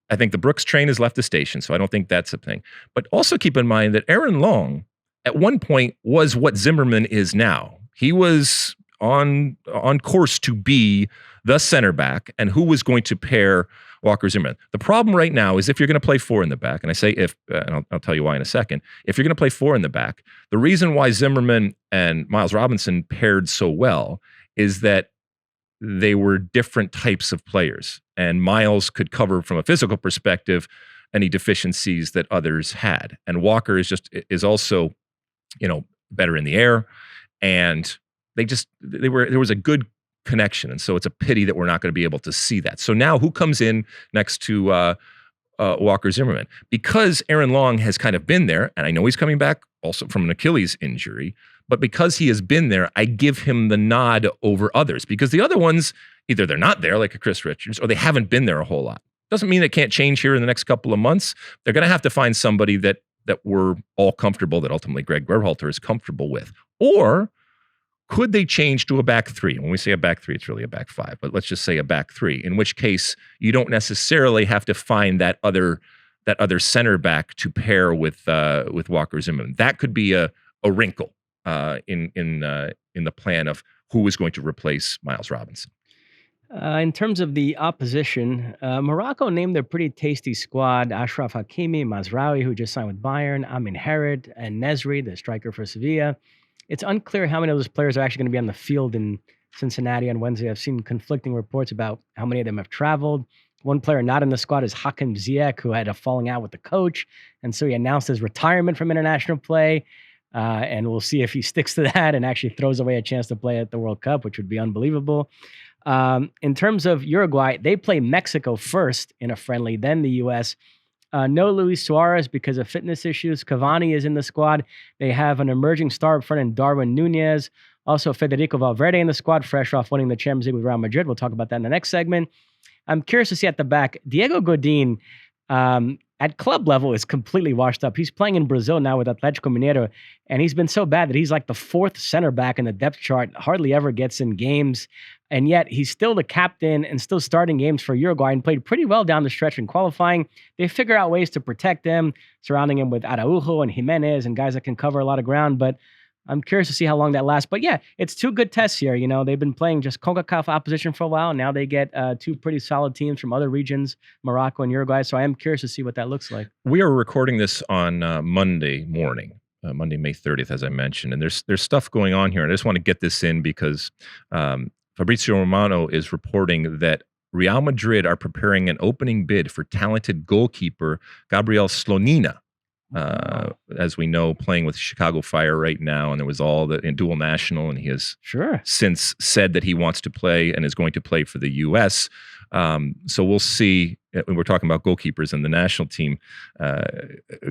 I think the Brooks train has left the station, so I don't think that's a thing. But also keep in mind that Aaron Long, at one point, was what Zimmerman is now. He was on course to be the center back, and who was going to pair Walker Zimmerman. The problem right now is if you're going to play 4 in the back, and I say if, and I'll tell you why in a second, if you're going to play 4 in the back, the reason why Zimmerman and Miles Robinson paired so well is that they were different types of players, and Miles could cover from a physical perspective any deficiencies that others had. And Walker is also, better in the air, and there was a good connection. And so it's a pity that we're not going to be able to see that. So now who comes in next to Walker Zimmerman? Because Aaron Long has kind of been there, and I know he's coming back also from an Achilles injury, but because he has been there, I give him the nod over others, because the other ones, either they're not there like a Chris Richards, or they haven't been there a whole lot. Doesn't mean it can't change here in the next couple of months. They're going to have to find somebody that we're all comfortable, that ultimately Greg Berhalter is comfortable with. Or could they change to a back 3? When we say a back 3, it's really a back 5, but let's just say a back 3, in which case you don't necessarily have to find that other center back to pair with Walker Zimmerman. That could be a wrinkle in the plan of who is going to replace Miles Robinson. In terms of the opposition, Morocco named their pretty tasty squad: Ashraf Hakimi, Mazraoui, who just signed with Bayern, Amin Harid, and Nesri, the striker for Sevilla. It's unclear how many of those players are actually going to be on the field in Cincinnati on Wednesday. I've seen conflicting reports about how many of them have traveled. One player not in the squad is Hakim Ziyech, who had a falling out with the coach, and so he announced his retirement from international play. And we'll see if he sticks to that and actually throws away a chance to play at the World Cup, which would be unbelievable. In terms of Uruguay, they play Mexico first in a friendly, then the U.S. No Luis Suarez because of fitness issues. Cavani is in the squad. They have an emerging star up front in Darwin Nunez. Also, Federico Valverde in the squad, fresh off winning the Champions League with Real Madrid. We'll talk about that in the next segment. I'm curious to see at the back, Diego Godin at club level is completely washed up. He's playing in Brazil now with Atlético Mineiro, and he's been so bad that he's like the fourth center back in the depth chart, hardly ever gets in games, and yet he's still the captain and still starting games for Uruguay and played pretty well down the stretch in qualifying. They figure out ways to protect him, surrounding him with Araujo and Jimenez and guys that can cover a lot of ground, but I'm curious to see how long that lasts. But yeah, it's two good tests here. You know, they've been playing just CONCACAF opposition for a while. Now they get two pretty solid teams from other regions, Morocco and Uruguay. So I am curious to see what that looks like. We are recording this on Monday morning, Monday, May 30th, as I mentioned. And there's stuff going on here. And I just want to get this in because Fabrizio Romano is reporting that Real Madrid are preparing an opening bid for talented goalkeeper Gabriel Slonina. As we know, playing with Chicago Fire right now, and there was all the dual national, and he has since said that he wants to play and is going to play for the U.S. So we'll see. We're talking about goalkeepers in the national team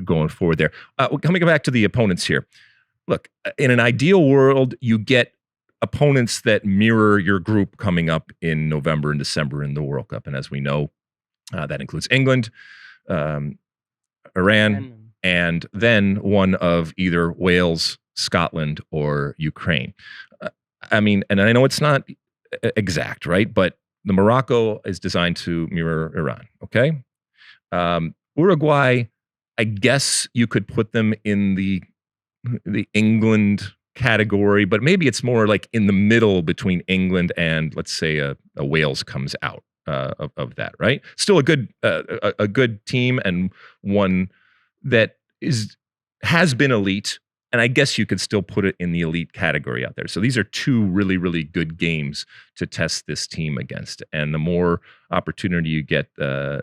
going forward there. Coming back to the opponents here. Look, in an ideal world, you get opponents that mirror your group coming up in November and December in the World Cup. And as we know, that includes England, Iran, and then one of either Wales, Scotland, or Ukraine. I mean, and I know it's not exact, right? But the Morocco is designed to mirror Iran, okay? Uruguay, I guess you could put them in the England category, but maybe it's more like in the middle between England and, let's say, a Wales comes out of that, right? Still a good team, and one that has been elite, and I guess you could still put it in the elite category out there. So these are two really, really good games to test this team against, and the more opportunity you get, the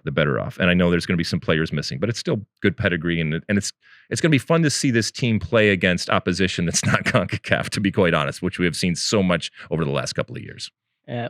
better off. And I know there's going to be some players missing, but it's still good pedigree, and it's going to be fun to see this team play against opposition that's not CONCACAF, to be quite honest, which we have seen so much over the last couple of years.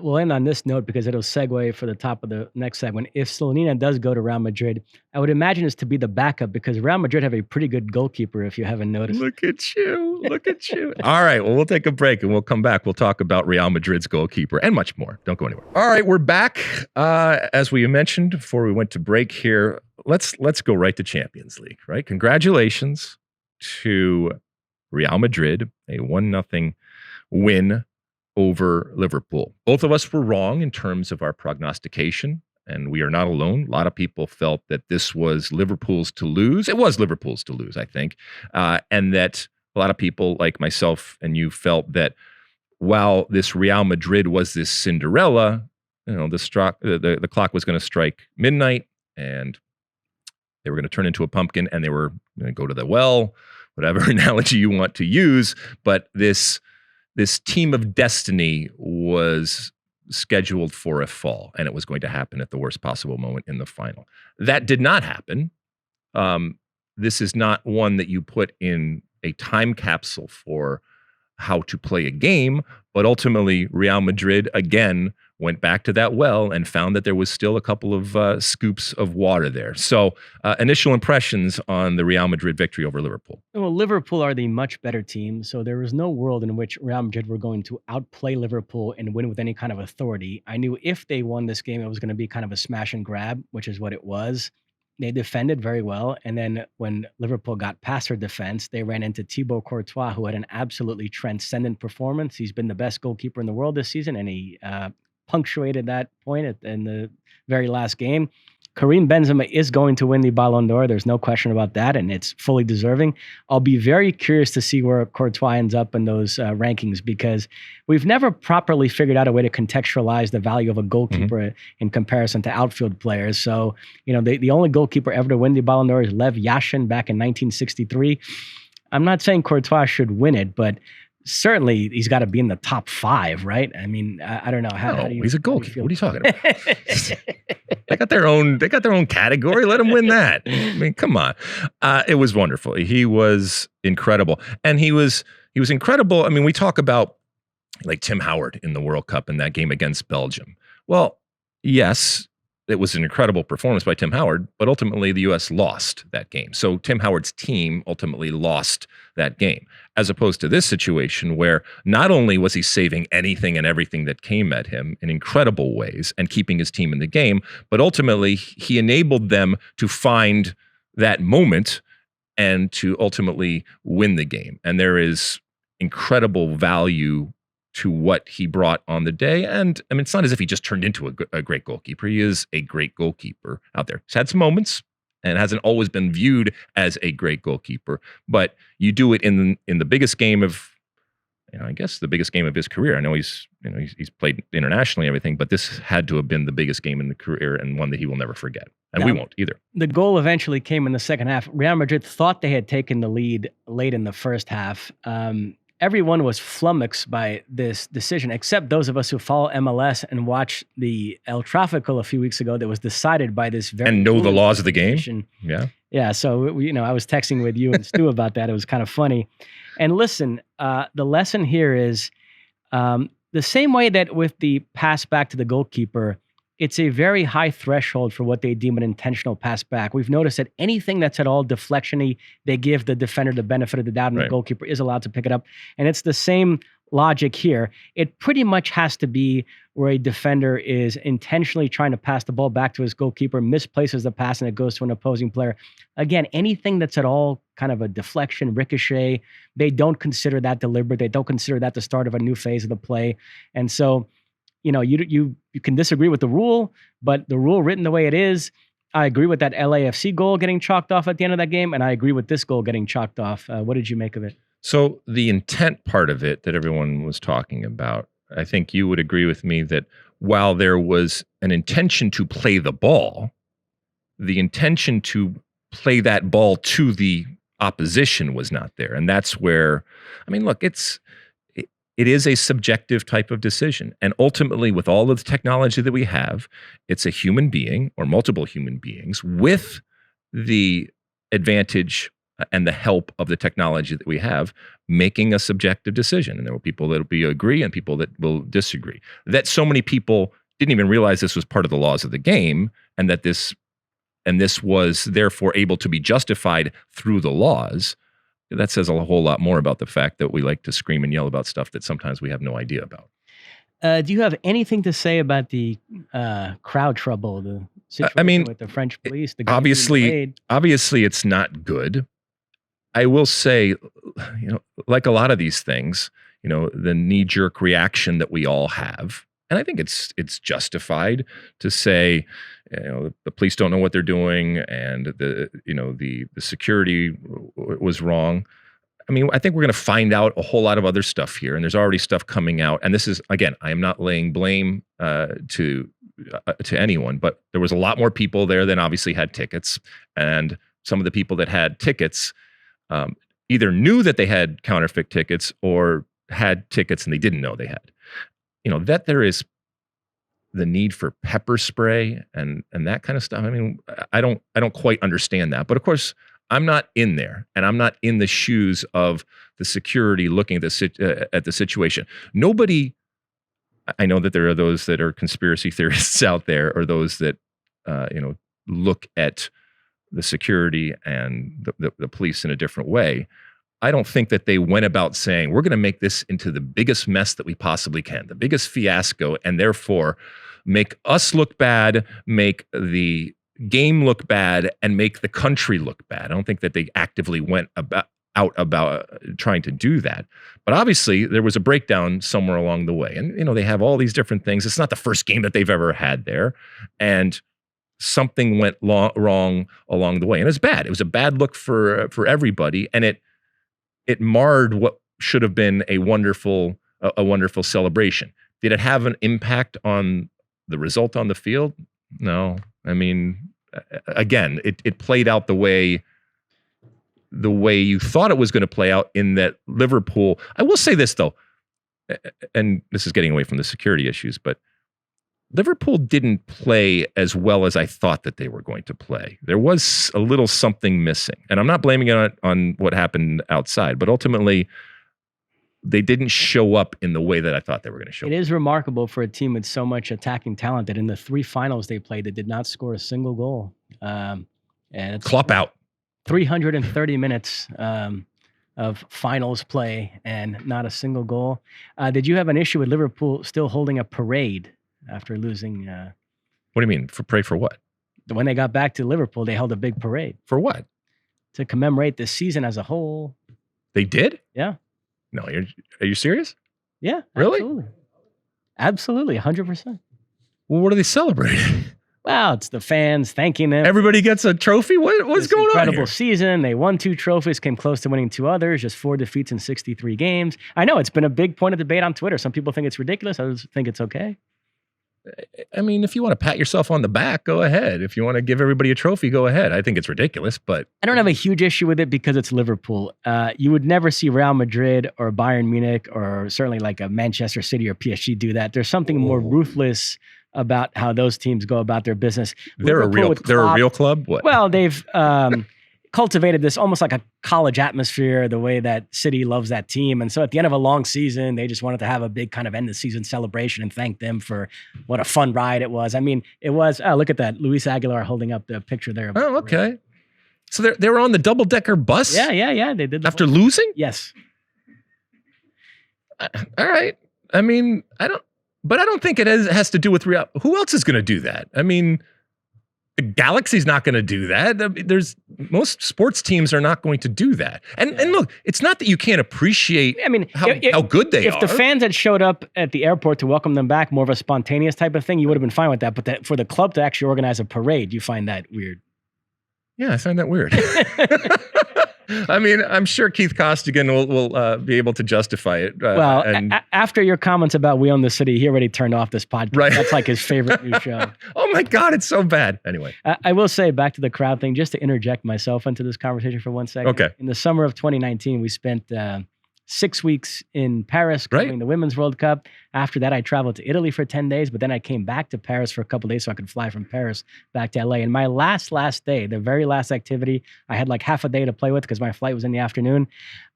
We'll end on this note because it'll segue for the top of the next segment. If Slonina does go to Real Madrid, I would imagine it's to be the backup because Real Madrid have a pretty good goalkeeper, if you haven't noticed. Look at you. Look at you. All right. Well, we'll take a break and we'll come back. We'll talk about Real Madrid's goalkeeper and much more. Don't go anywhere. All right. We're back. As we mentioned before we went to break here, let's go right to Champions League, right? Congratulations to Real Madrid, a 1-0 win over Liverpool. Both of us were wrong in terms of our prognostication, and we are not alone. A lot of people felt that this was Liverpool's to lose. It was Liverpool's to lose, I think, and that a lot of people like myself and you felt that while this Real Madrid was this Cinderella, you know, the clock was going to strike midnight, and they were going to turn into a pumpkin, and they were going to go to the well, whatever analogy you want to use, but this team of destiny was scheduled for a fall, and it was going to happen at the worst possible moment in the final. That did not happen. This is not one that you put in a time capsule for how to play a game, but ultimately Real Madrid again went back to that well and found that there was still a couple of scoops of water there. So initial impressions on the Real Madrid victory over Liverpool. Well, Liverpool are the much better team, so there was no world in which Real Madrid were going to outplay Liverpool and win with any kind of authority. I knew if they won this game, it was going to be kind of a smash and grab, which is what it was. They defended very well, and then when Liverpool got past their defense, they ran into Thibaut Courtois, who had an absolutely transcendent performance. He's been the best goalkeeper in the world this season, and he punctuated that point in the very last game. Karim Benzema is going to win the Ballon d'Or. There's no question about that, and it's fully deserving. I'll be very curious to see where Courtois ends up in those rankings because we've never properly figured out a way to contextualize the value of a goalkeeper in comparison to outfield players. So, you know, the only goalkeeper ever to win the Ballon d'Or is Lev Yashin back in 1963. I'm not saying Courtois should win it, but certainly he's got to be in the top 5, right? I mean, I don't know. How do you, he's a goalkeeper. What are you talking about? They got their own category. Let him win that. I mean, come on. It was wonderful. He was incredible. And he was incredible. I mean, we talk about like Tim Howard in the World Cup in that game against Belgium. Well, yes, it was an incredible performance by Tim Howard, but ultimately the U.S. lost that game. So Tim Howard's team ultimately lost that game, as opposed to this situation where not only was he saving anything and everything that came at him in incredible ways and keeping his team in the game, but ultimately he enabled them to find that moment and to ultimately win the game. And there is incredible value to what he brought on the day. And I mean, it's not as if he just turned into a great goalkeeper. He is a great goalkeeper out there. He's had some moments and hasn't always been viewed as a great goalkeeper, but you do it in the biggest game of, I guess the biggest game of his career. I know he's played internationally and everything, but this had to have been the biggest game in the career and one that he will never forget. And we won't either. The goal eventually came in the second half. Real Madrid thought they had taken the lead late in the first half. Everyone was flummoxed by this decision, except those of us who follow MLS and watch the El Tráfico a few weeks ago that was decided by this very... And know the laws of the game. Yeah. Yeah, so, I was texting with you and Stu about that. It was kind of funny. And listen, the lesson here is the same way that with the pass back to the goalkeeper, it's a very high threshold for what they deem an intentional pass back. We've noticed that anything that's at all deflection-y, they give the defender the benefit of the doubt, and the goalkeeper is allowed to pick it up. And it's the same logic here. It pretty much has to be where a defender is intentionally trying to pass the ball back to his goalkeeper, misplaces the pass, and it goes to an opposing player. Again, anything that's at all kind of a deflection, ricochet, they don't consider that deliberate. They don't consider that the start of a new phase of the play. And so, you can disagree with the rule, but the rule written the way it is, I agree with that LAFC goal getting chalked off at the end of that game, and I agree with this goal getting chalked off. What did you make of it? So the intent part of it that everyone was talking about, I think you would agree with me that while there was an intention to play the ball, the intention to play that ball to the opposition was not there. And that's where, look, it is a subjective type of decision. And ultimately, with all of the technology that we have, it's a human being or multiple human beings with the advantage and the help of the technology that we have making a subjective decision. And there were people that will agree and people that will disagree. That so many people didn't even realize this was part of the laws of the game and that this was therefore able to be justified through the laws. That says a whole lot more about the fact that we like to scream and yell about stuff that sometimes we have no idea about. Do you have anything to say about the crowd trouble, the situation with the French police? Obviously, it's not good. I will say, like a lot of these things, the knee-jerk reaction that we all have, and I think it's justified to say, the police don't know what they're doing, and the security was wrong. I think we're going to find out a whole lot of other stuff here, and there's already stuff coming out. And this is, again, I am not laying blame to anyone, but there was a lot more people there than obviously had tickets, and some of the people that had tickets either knew that they had counterfeit tickets or had tickets and they didn't know they had. That there is the need for pepper spray and that kind of stuff. I don't quite understand that. But of course, I'm not in there, and I'm not in the shoes of the security looking at the situation. Nobody. I know that there are those that are conspiracy theorists out there, or those that look at the security and the police in a different way. I don't think that they went about saying, we're going to make this into the biggest mess that we possibly can, the biggest fiasco, and therefore make us look bad, make the game look bad, and make the country look bad. I don't think that they actively went about trying to do that. But obviously, there was a breakdown somewhere along the way. And, they have all these different things. It's not the first game that they've ever had there. And something went wrong along the way. And it's bad. It was a bad look for everybody. And it marred what should have been a wonderful celebration. Did it have an impact on the result on the field? No. Again, it played out the way you thought it was going to play out, in that Liverpool. I will say this though, and this is getting away from the security issues, but Liverpool didn't play as well as I thought that they were going to play. There was a little something missing, and I'm not blaming it on what happened outside, but ultimately they didn't show up in the way that I thought they were going to show It up. is remarkable for a team with so much attacking talent that in the 3 finals they played, they did not score a single goal. And it's Klopp out. 330 minutes of finals play and not a single goal. Did you have an issue with Liverpool still holding a parade after losing? What do you mean? Pray for what? When they got back to Liverpool, they held a big parade For what? to commemorate the season as a whole. They did? Yeah. No, are you serious? Yeah. Really? Absolutely. 100%. Well, what are they celebrating? Well, it's the fans thanking them. Everybody gets a trophy? What's This going on incredible here? season. They won 2 trophies, came close to winning 2 others, just 4 defeats in 63 games. I know it's been a big point of debate on Twitter. Some people think it's ridiculous. Others think it's okay. I mean, if you want to pat yourself on the back, go ahead. If you want to give everybody a trophy, go ahead. I think it's ridiculous, but I don't have a huge issue with it because it's Liverpool. You would never see Real Madrid or Bayern Munich or certainly like a Manchester City or PSG do that. There's something more ruthless about how those teams go about their business. they're a real club. What? Well, they've cultivated this almost like a college atmosphere, the way that City loves that team. And so at the end of a long season, they just wanted to have a big kind of end of season celebration and thank them for what a fun ride it was. I mean, it was, look at that. Luis Aguilar holding up the picture there. Oh, okay. So they were on the double-decker bus? Yeah. They did. After losing? Yes. All right. I mean, I don't think it has to do with Real. Who else is going to do that? I mean, the Galaxy's not going to do that. I mean, most sports teams are not going to do that. And look, it's not that you can't appreciate how good they are. If the fans had showed up at the airport to welcome them back, more of a spontaneous type of thing, you would have been fine with that. But for the club to actually organize a parade, you find that weird. Yeah, I find that weird. I mean, I'm sure Keith Costigan will be able to justify it. After your comments about We Own the City, he already turned off this podcast. Right. That's like his favorite new show. Oh my God, it's so bad. Anyway. I will say, back to the crowd thing, just to interject myself into this conversation for 1 second. Okay. In the summer of 2019, we spent 6 weeks in Paris covering the Women's World Cup. After that, I traveled to Italy for 10 days, but then I came back to Paris for a couple of days so I could fly from Paris back to LA. And my last day, the very last activity, I had like half a day to play with because my flight was in the afternoon.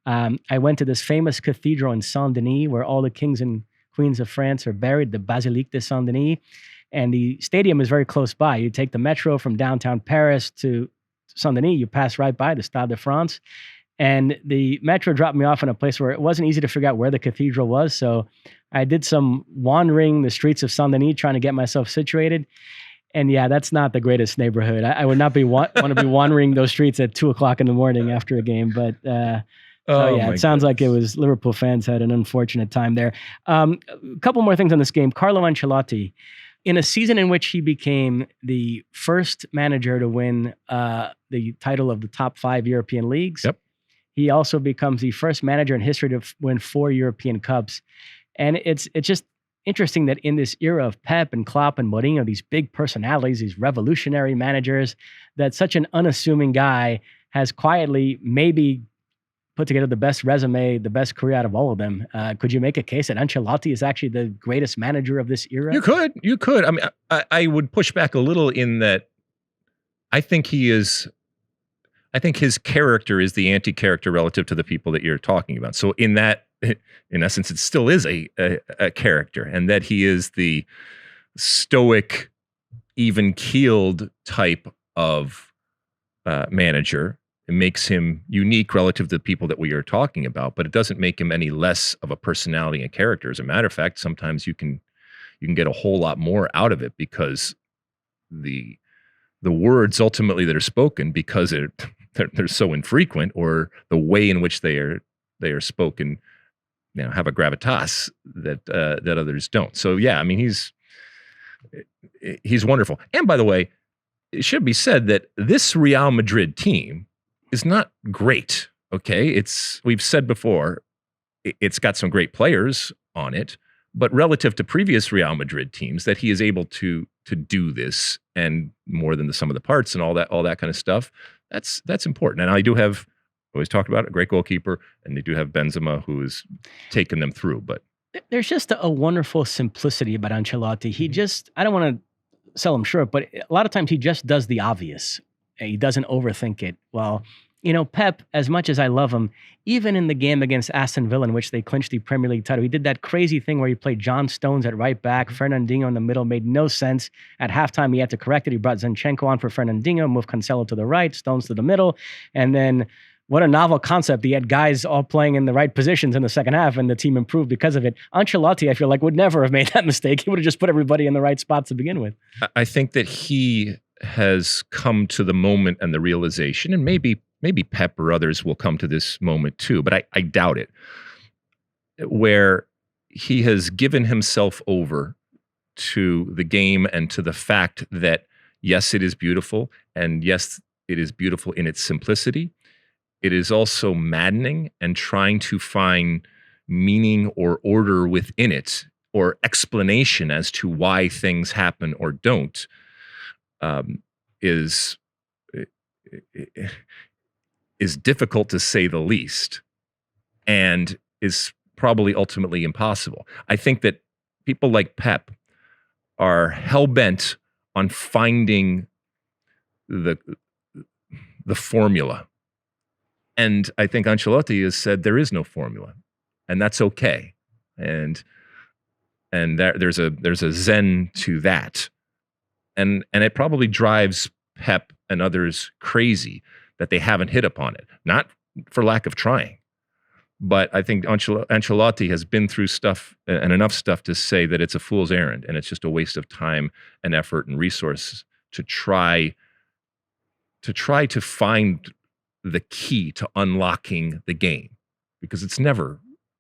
I went to this famous cathedral in Saint-Denis where all the kings and queens of France are buried, the Basilique de Saint-Denis. And the stadium is very close by. You take the metro from downtown Paris to Saint-Denis, you pass right by the Stade de France. And the metro dropped me off in a place where it wasn't easy to figure out where the cathedral was. So I did some wandering the streets of Saint-Denis trying to get myself situated. And yeah, that's not the greatest neighborhood. I would not want to be wandering those streets at 2:00 in the morning after a game. But it sounds like it was Liverpool fans had an unfortunate time there. A couple more things on this game. Carlo Ancelotti, in a season in which he became the first manager to win the title of the top 5 European leagues. Yep. He also becomes the first manager in history to win 4 European Cups. And it's just interesting that in this era of Pep and Klopp and Mourinho, these big personalities, these revolutionary managers, that such an unassuming guy has quietly maybe put together the best resume, the best career out of all of them. Could you make a case that Ancelotti is actually the greatest manager of this era? You could. I mean, I would push back a little in that I think his character is the anti-character relative to the people that you're talking about. So in essence, it still is a character, and that he is the stoic, even-keeled type of manager. It makes him unique relative to the people that we are talking about, but it doesn't make him any less of a personality and character. As a matter of fact, sometimes you can get a whole lot more out of it because the words ultimately that are spoken, because they're so infrequent, or the way in which they are spoken, have a gravitas that others don't. So yeah, I mean, he's wonderful. And by the way, it should be said that this Real Madrid team is not great. Okay, we've said before, it's got some great players on it, but relative to previous Real Madrid teams, that he is able to do this and more than the sum of the parts and all that kind of stuff. That's important. And I do have, always talked about, a great goalkeeper, and they do have Benzema, who has taken them through. But there's just a wonderful simplicity about Ancelotti. He just, I don't want to sell him short, but a lot of times he just does the obvious. He doesn't overthink it. Well, Pep, as much as I love him, even in the game against Aston Villa, in which they clinched the Premier League title, he did that crazy thing where he played John Stones at right back, Fernandinho in the middle, made no sense. At halftime, he had to correct it. He brought Zinchenko on for Fernandinho, moved Cancelo to the right, Stones to the middle. And then what a novel concept. He had guys all playing in the right positions in the second half, and the team improved because of it. Ancelotti, I feel like, would never have made that mistake. He would have just put everybody in the right spots to begin with. I think that he has come to the moment and the realization, and maybe Pep or others will come to this moment too, but I doubt it, where he has given himself over to the game and to the fact that, yes, it is beautiful, and yes, it is beautiful in its simplicity. It is also maddening, and trying to find meaning or order within it, or explanation as to why things happen or don't, is difficult to say the least, and is probably ultimately impossible. I think that people like Pep are hell-bent on finding the formula. And I think Ancelotti has said there is no formula, and that's okay. And there's a zen to that. And it probably drives Pep and others crazy that they haven't hit upon it. Not for lack of trying, but I think Ancelotti has been through stuff and enough stuff to say that it's a fool's errand, and it's just a waste of time and effort and resources to try to find the key to unlocking the game, because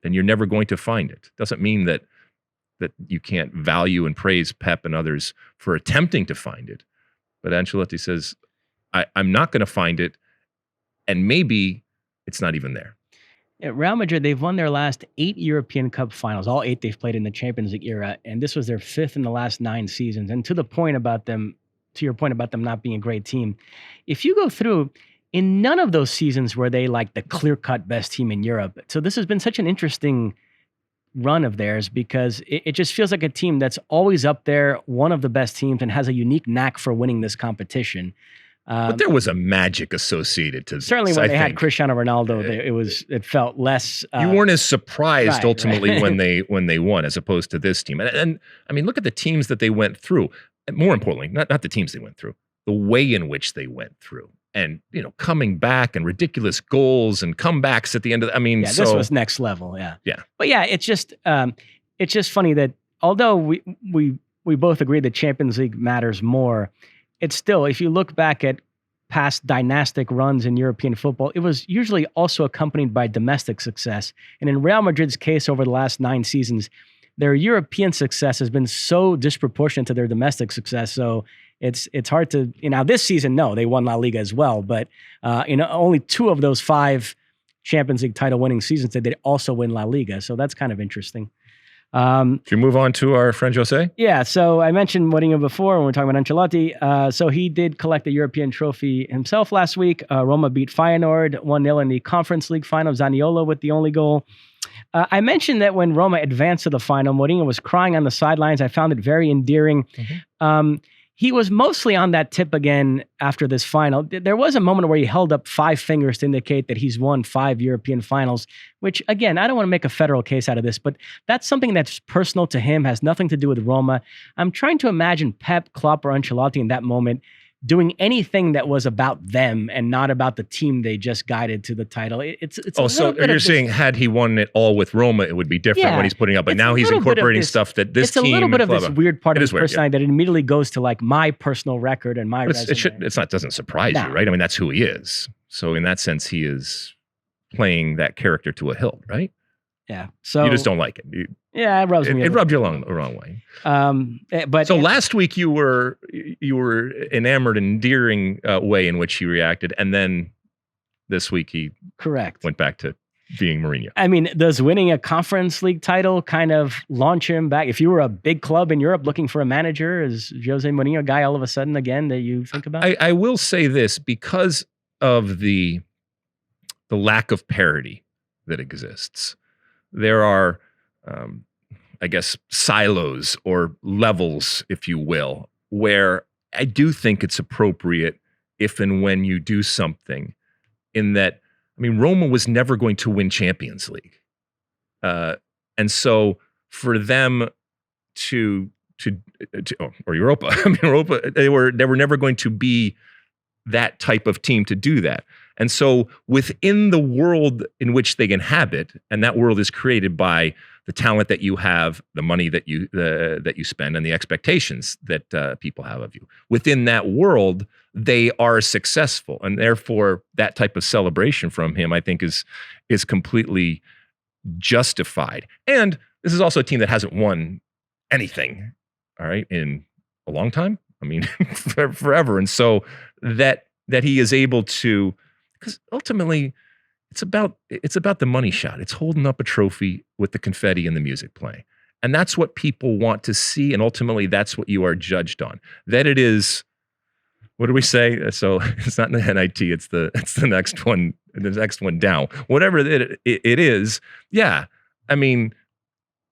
you're never going to find it. Doesn't mean that you can't value and praise Pep and others for attempting to find it. But Ancelotti says, I'm not going to find it, and maybe it's not even there. At Real Madrid, they've won their last 8 European Cup finals, all 8 they've played in the Champions League era, and this was their 5th in the last 9 seasons. And to your point about them not being a great team, if you go through, in none of those seasons were they like the clear-cut best team in Europe. So this has been such an interesting run of theirs, because it just feels like a team that's always up there, one of the best teams, and has a unique knack for winning this competition. But there was a magic associated to this. Certainly when they had Cristiano Ronaldo, it felt less. You weren't as surprised ultimately right. when they won, as opposed to this team. And I mean, look at the teams that they went through. And more importantly, not the teams they went through, the way in which they went through. And, coming back, and ridiculous goals and comebacks at the end of this was next level. Yeah. Yeah. But yeah, it's just funny that although we both agree that Champions League matters more, it's still, if you look back at past dynastic runs in European football, it was usually also accompanied by domestic success. And in Real Madrid's case, over the last 9 seasons, their European success has been so disproportionate to their domestic success. So it's hard to, now this season, no, they won La Liga as well, but only 2 of those 5 Champions League title winning seasons did they also win La Liga. So that's kind of interesting. Should we move on to our friend Jose? Yeah, so I mentioned Mourinho before when we were talking about Ancelotti. So he did collect the European trophy himself last week. Roma beat Feyenoord 1-0 in the Conference League final. Zaniolo with the only goal. I mentioned that when Roma advanced to the final, Mourinho was crying on the sidelines. I found it very endearing. Mm-hmm. He was mostly on that tip again after this final. There was a moment where he held up 5 fingers to indicate that he's won 5 European finals, which, again, I don't want to make a federal case out of this, but that's something that's personal to him, has nothing to do with Roma. I'm trying to imagine Pep, Klopp, or Ancelotti in that moment doing anything that was about them and not about the team they just guided to the title. It's so you're saying had he won it all with Roma, it would be different when he's putting up. But now he's incorporating stuff that this team. It's a little bit of this weird part of his personality that immediately goes to like my personal record and my resume. It doesn't surprise you, right? I mean, that's who he is. So in that sense, he is playing that character to a hilt, right? Yeah. So you just don't like it. It rubs me. It rubbed you the wrong way. But last week you were enamored, endearing way in which he reacted, and then this week he went back to being Mourinho. I mean, does winning a Conference League title kind of launch him back? If you were a big club in Europe looking for a manager, is Jose Mourinho a guy all of a sudden again that you think about? I will say this, because of the lack of parity that exists. There are, I guess, silos or levels, if you will, where I do think it's appropriate if and when you do something in that, I mean, Roma was never going to win Champions League. And so for them or Europa, I mean, Europa, they were never going to be that type of team to do that. And so within the world in which they inhabit, and that world is created by the talent that you have, the money that you spend, and the expectations that people have of you. Within that world, they are successful, and therefore that type of celebration from him, I think, is completely justified. And this is also a team that hasn't won anything, all right, in a long time. I mean, forever. And so that he is able to, because ultimately it's about the money shot. It's holding up a trophy with the confetti and the music playing. And that's what people want to see. And ultimately that's what you are judged on. That it is, what do we say? So it's not the NIT, it's the next one, the next one down. Whatever it is, yeah. I mean,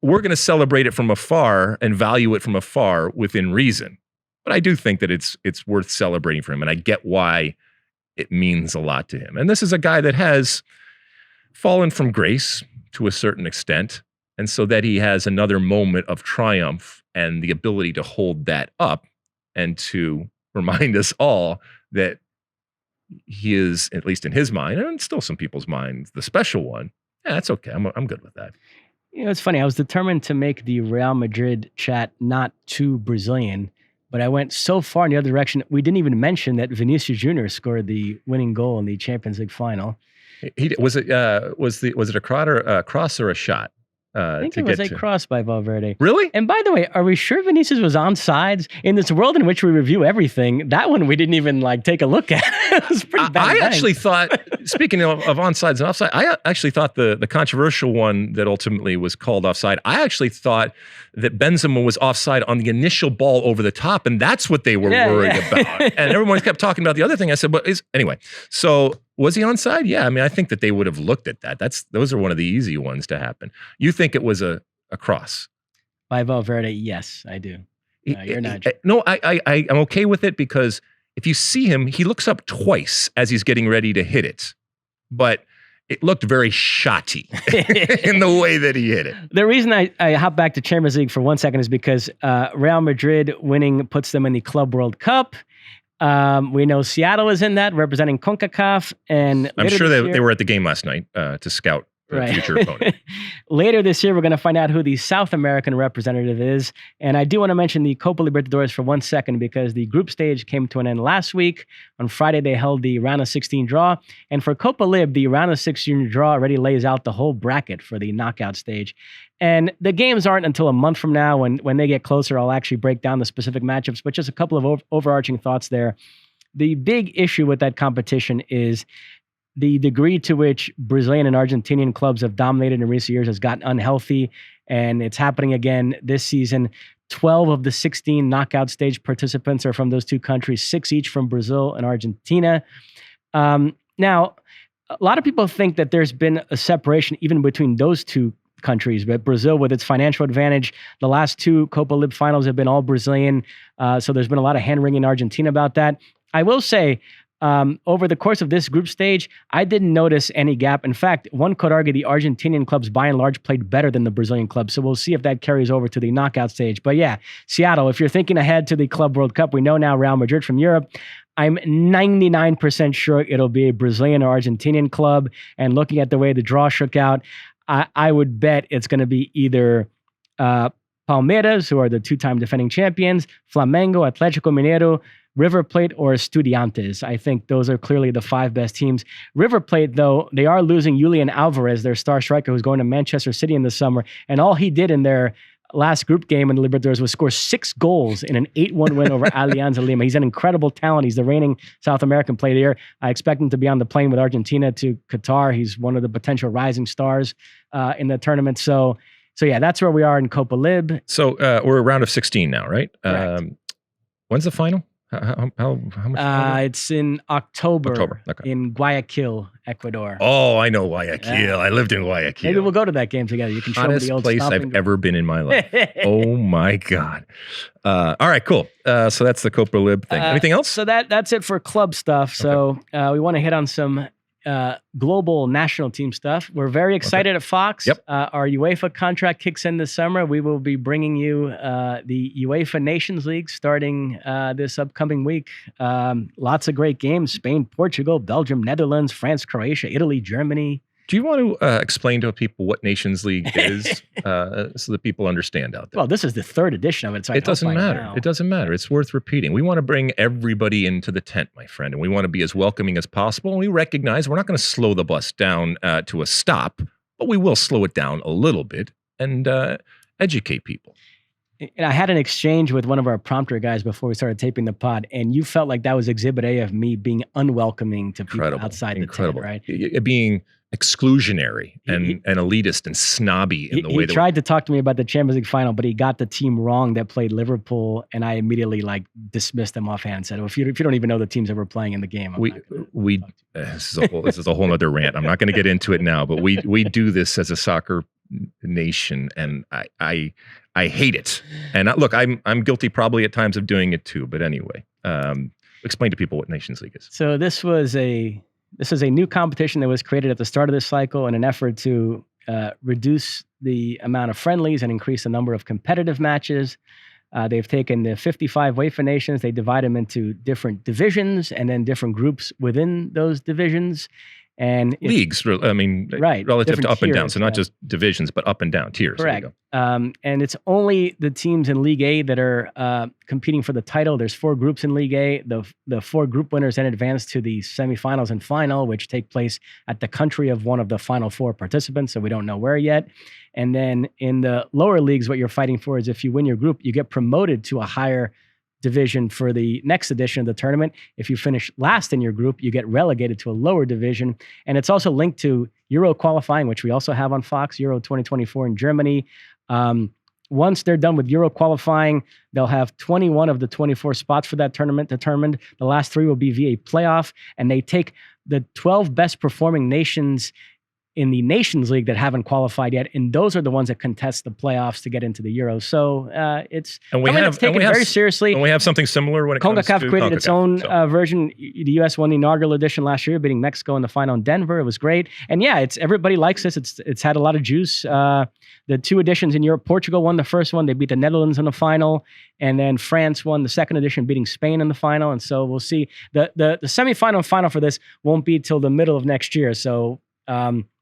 we're going to celebrate it from afar and value it from afar within reason. But I do think that it's worth celebrating for him, and I get why it means a lot to him. And this is a guy that has fallen from grace to a certain extent, and so that he has another moment of triumph and the ability to hold that up and to remind us all that he is, at least in his mind, and still some people's minds, the special one. Yeah, that's okay. I'm good with that. You know, it's funny. I was determined to make the Real Madrid chat not too Brazilian, but I went so far in the other direction. We didn't even mention that Vinicius Jr. scored the winning goal in the Champions League final. Was it a cross or a shot? I think it was a cross by Valverde. Really? And by the way, are we sure Vinicius was onside? In this world in which we review everything, that one we didn't even take a look at. It was pretty bad. I actually thought, speaking of onsides and offside, I actually thought the controversial one that ultimately was called offside, I actually thought that Benzema was offside on the initial ball over the top, and that's what they were worried about. And everyone kept talking about the other thing. I said, anyway, so was he onside? Yeah, I mean, I think that they would have looked at that. Those are one of the easy ones to happen. You think it was a cross? By Valverde, yes, I do. You're not. No, I'm okay with it because if you see him, he looks up twice as he's getting ready to hit it. But it looked very shotty in the way that he hit it. The reason I hop back to Champions League for 1 second is because Real Madrid winning puts them in the Club World Cup. We know Seattle is in that, representing CONCACAF. And I'm sure they were at the game last night to scout the future opponent. Later this year, we're going to find out who the South American representative is. And I do want to mention the Copa Libertadores for 1 second because the group stage came to an end last week. On Friday, they held the round of 16 draw. And for Copa Lib, the round of 16 draw already lays out the whole bracket for the knockout stage. And the games aren't until a month from now. When they get closer, I'll actually break down the specific matchups. But just a couple of overarching thoughts there. The big issue with that competition is the degree to which Brazilian and Argentinian clubs have dominated in recent years has gotten unhealthy, and it's happening again this season. 12 of the 16 knockout stage participants are from those two countries, 6 each from Brazil and Argentina. Now, a lot of people think that there's been a separation even between those two countries, but Brazil, with its financial advantage, the last 2 Copa Lib finals have been all Brazilian, so there's been a lot of hand-wringing in Argentina about that. I will say, over the course of this group stage, I didn't notice any gap. In fact, one could argue the Argentinian clubs by and large played better than the Brazilian clubs. So we'll see if that carries over to the knockout stage. But yeah, Seattle, if you're thinking ahead to the Club World Cup, we know now Real Madrid from Europe. I'm 99% sure it'll be a Brazilian or Argentinian club. And looking at the way the draw shook out, I would bet it's going to be either Palmeiras, who are the 2-time defending champions, Flamengo, Atlético Mineiro, River Plate, or Estudiantes. I think those are clearly the 5 best teams. River Plate, though, they are losing Julian Alvarez, their star striker, who's going to Manchester City in the summer. And all he did in their last group game in the Libertadores was score 6 goals in an 8-1 win over Alianza Lima. He's an incredible talent. He's the reigning South American player of the year. I expect him to be on the plane with Argentina to Qatar. He's one of the potential rising stars in the tournament. So yeah, that's where we are in Copa Lib. So we're a round of 16 now, right? Correct. When's the final? How much? It's in October okay. in Guayaquil, Ecuador. Oh, I know Guayaquil. Yeah. I lived in Guayaquil. Maybe we'll go to that game together. You can show me the old place I've ever been in my life. Oh my God. All right, cool. So that's the Copa Lib thing. Anything else? So that's it for club stuff. So we want to hit on some global national team stuff. We're very excited at Fox. Yep. Our UEFA contract kicks in this summer. We will be bringing you the UEFA Nations League starting this upcoming week. Lots of great games: Spain, Portugal, Belgium, Netherlands, France, Croatia, Italy, Germany. Do you want to explain to people what Nations League is so that people understand out there? Well, this is the third edition of it. So it doesn't matter. It doesn't matter. It's worth repeating. We want to bring everybody into the tent, my friend, and we want to be as welcoming as possible. And we recognize we're not going to slow the bus down to a stop, but we will slow it down a little bit and educate people. And I had an exchange with one of our prompter guys before we started taping the pod, and you felt like that was exhibit A of me being unwelcoming to people outside the tent, right? Being exclusionary and elitist and snobby in the way that he tried to talk to me about the Champions League final, but he got the team wrong that played Liverpool, and I immediately dismissed them offhand and said, "Well, if you don't even know the teams that were playing in the game, this is a whole other rant. I'm not going to get into it now, but we do this as a soccer nation, and I hate it. And look, I'm guilty probably at times of doing it too. But anyway, explain to people what Nations League is. So this is a new competition that was created at the start of this cycle in an effort to reduce the amount of friendlies and increase the number of competitive matches. They've taken the 55 UEFA nations, they divide them into different divisions and then different groups within those divisions. And leagues, right, relative to up and down. So not just divisions, but up and down tiers. Correct. And it's only the teams in League A that are competing for the title. There's 4 groups in League A. The 4 group winners then advance to the semifinals and final, which take place at the country of one of the final 4 participants. So we don't know where yet. And then in the lower leagues, what you're fighting for is if you win your group, you get promoted to a higher division for the next edition of the tournament. If you finish last in your group, you get relegated to a lower division. And it's also linked to Euro qualifying, which we also have on Fox, Euro 2024 in Germany. Once they're done with Euro qualifying, they'll have 21 of the 24 spots for that tournament determined. The last 3 will be via playoff, and they take the 12 best performing nations in the Nations League that haven't qualified yet, and those are the ones that contest the playoffs to get into the Euro. So it's taken very seriously. And we have something similar when it comes to CONCACAF created its own version. The U.S. won the inaugural edition last year, beating Mexico in the final in Denver. It was great, and yeah, everybody likes this. It's had a lot of juice. The 2 editions in Europe, Portugal won the first one. They beat the Netherlands in the final, and then France won the second edition, beating Spain in the final. And so we'll see. The semifinal and final for this won't be till the middle of next year. So.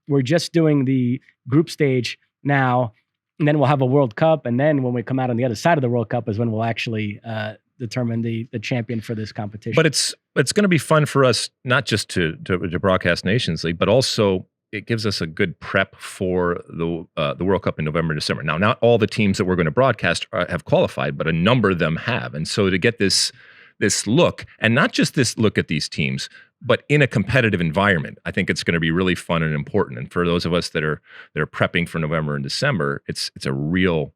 We're just doing the group stage now, and then we'll have a World Cup. And then when we come out on the other side of the World Cup is when we'll actually determine the champion for this competition. But it's going to be fun for us, not just to broadcast Nations League, but also it gives us a good prep for the World Cup in November and December. Now, not all the teams that we're going to broadcast have qualified, but a number of them have. And so to get this look, and not just this look at these teams, but in a competitive environment, I think it's going to be really fun and important. And for those of us that are prepping for November and December, it's a real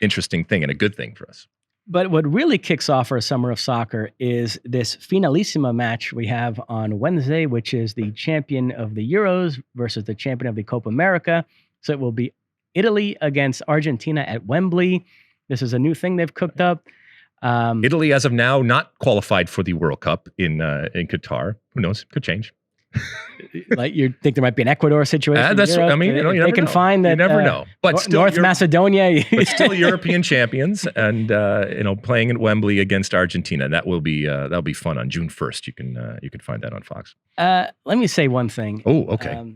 interesting thing and a good thing for us. But what really kicks off our summer of soccer is this Finalissima match we have on Wednesday, which is the champion of the Euros versus the champion of the Copa America. So it will be Italy against Argentina at Wembley. This is a new thing they've cooked up. Italy, as of now, not qualified for the World Cup in Qatar. Who knows? Could change. Like you think there might be an Ecuador situation? That's. Europe, I mean, you they can know. Find that. You never know. But still, North Macedonia, but still European champions, and playing at Wembley against Argentina. That'll be fun on June 1st. You can find that on Fox. Let me say one thing. Oh, okay.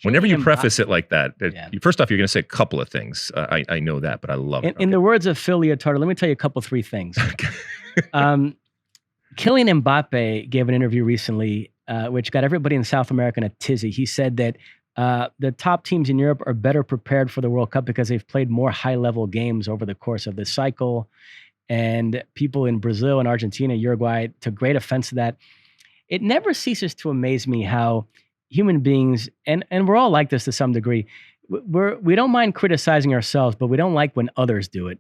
Whenever you preface it like that, first off, you're going to say a couple of things. I know that, but I love it. In the words of Phil Leotardo, let me tell you a 3 things. Kylian Mbappe gave an interview recently, which got everybody in South America in a tizzy. He said that the top teams in Europe are better prepared for the World Cup because they've played more high-level games over the course of this cycle. And people in Brazil and Argentina, Uruguay took great offense to that. It never ceases to amaze me how human beings, and we're all like this to some degree, we don't mind criticizing ourselves, but we don't like when others do it.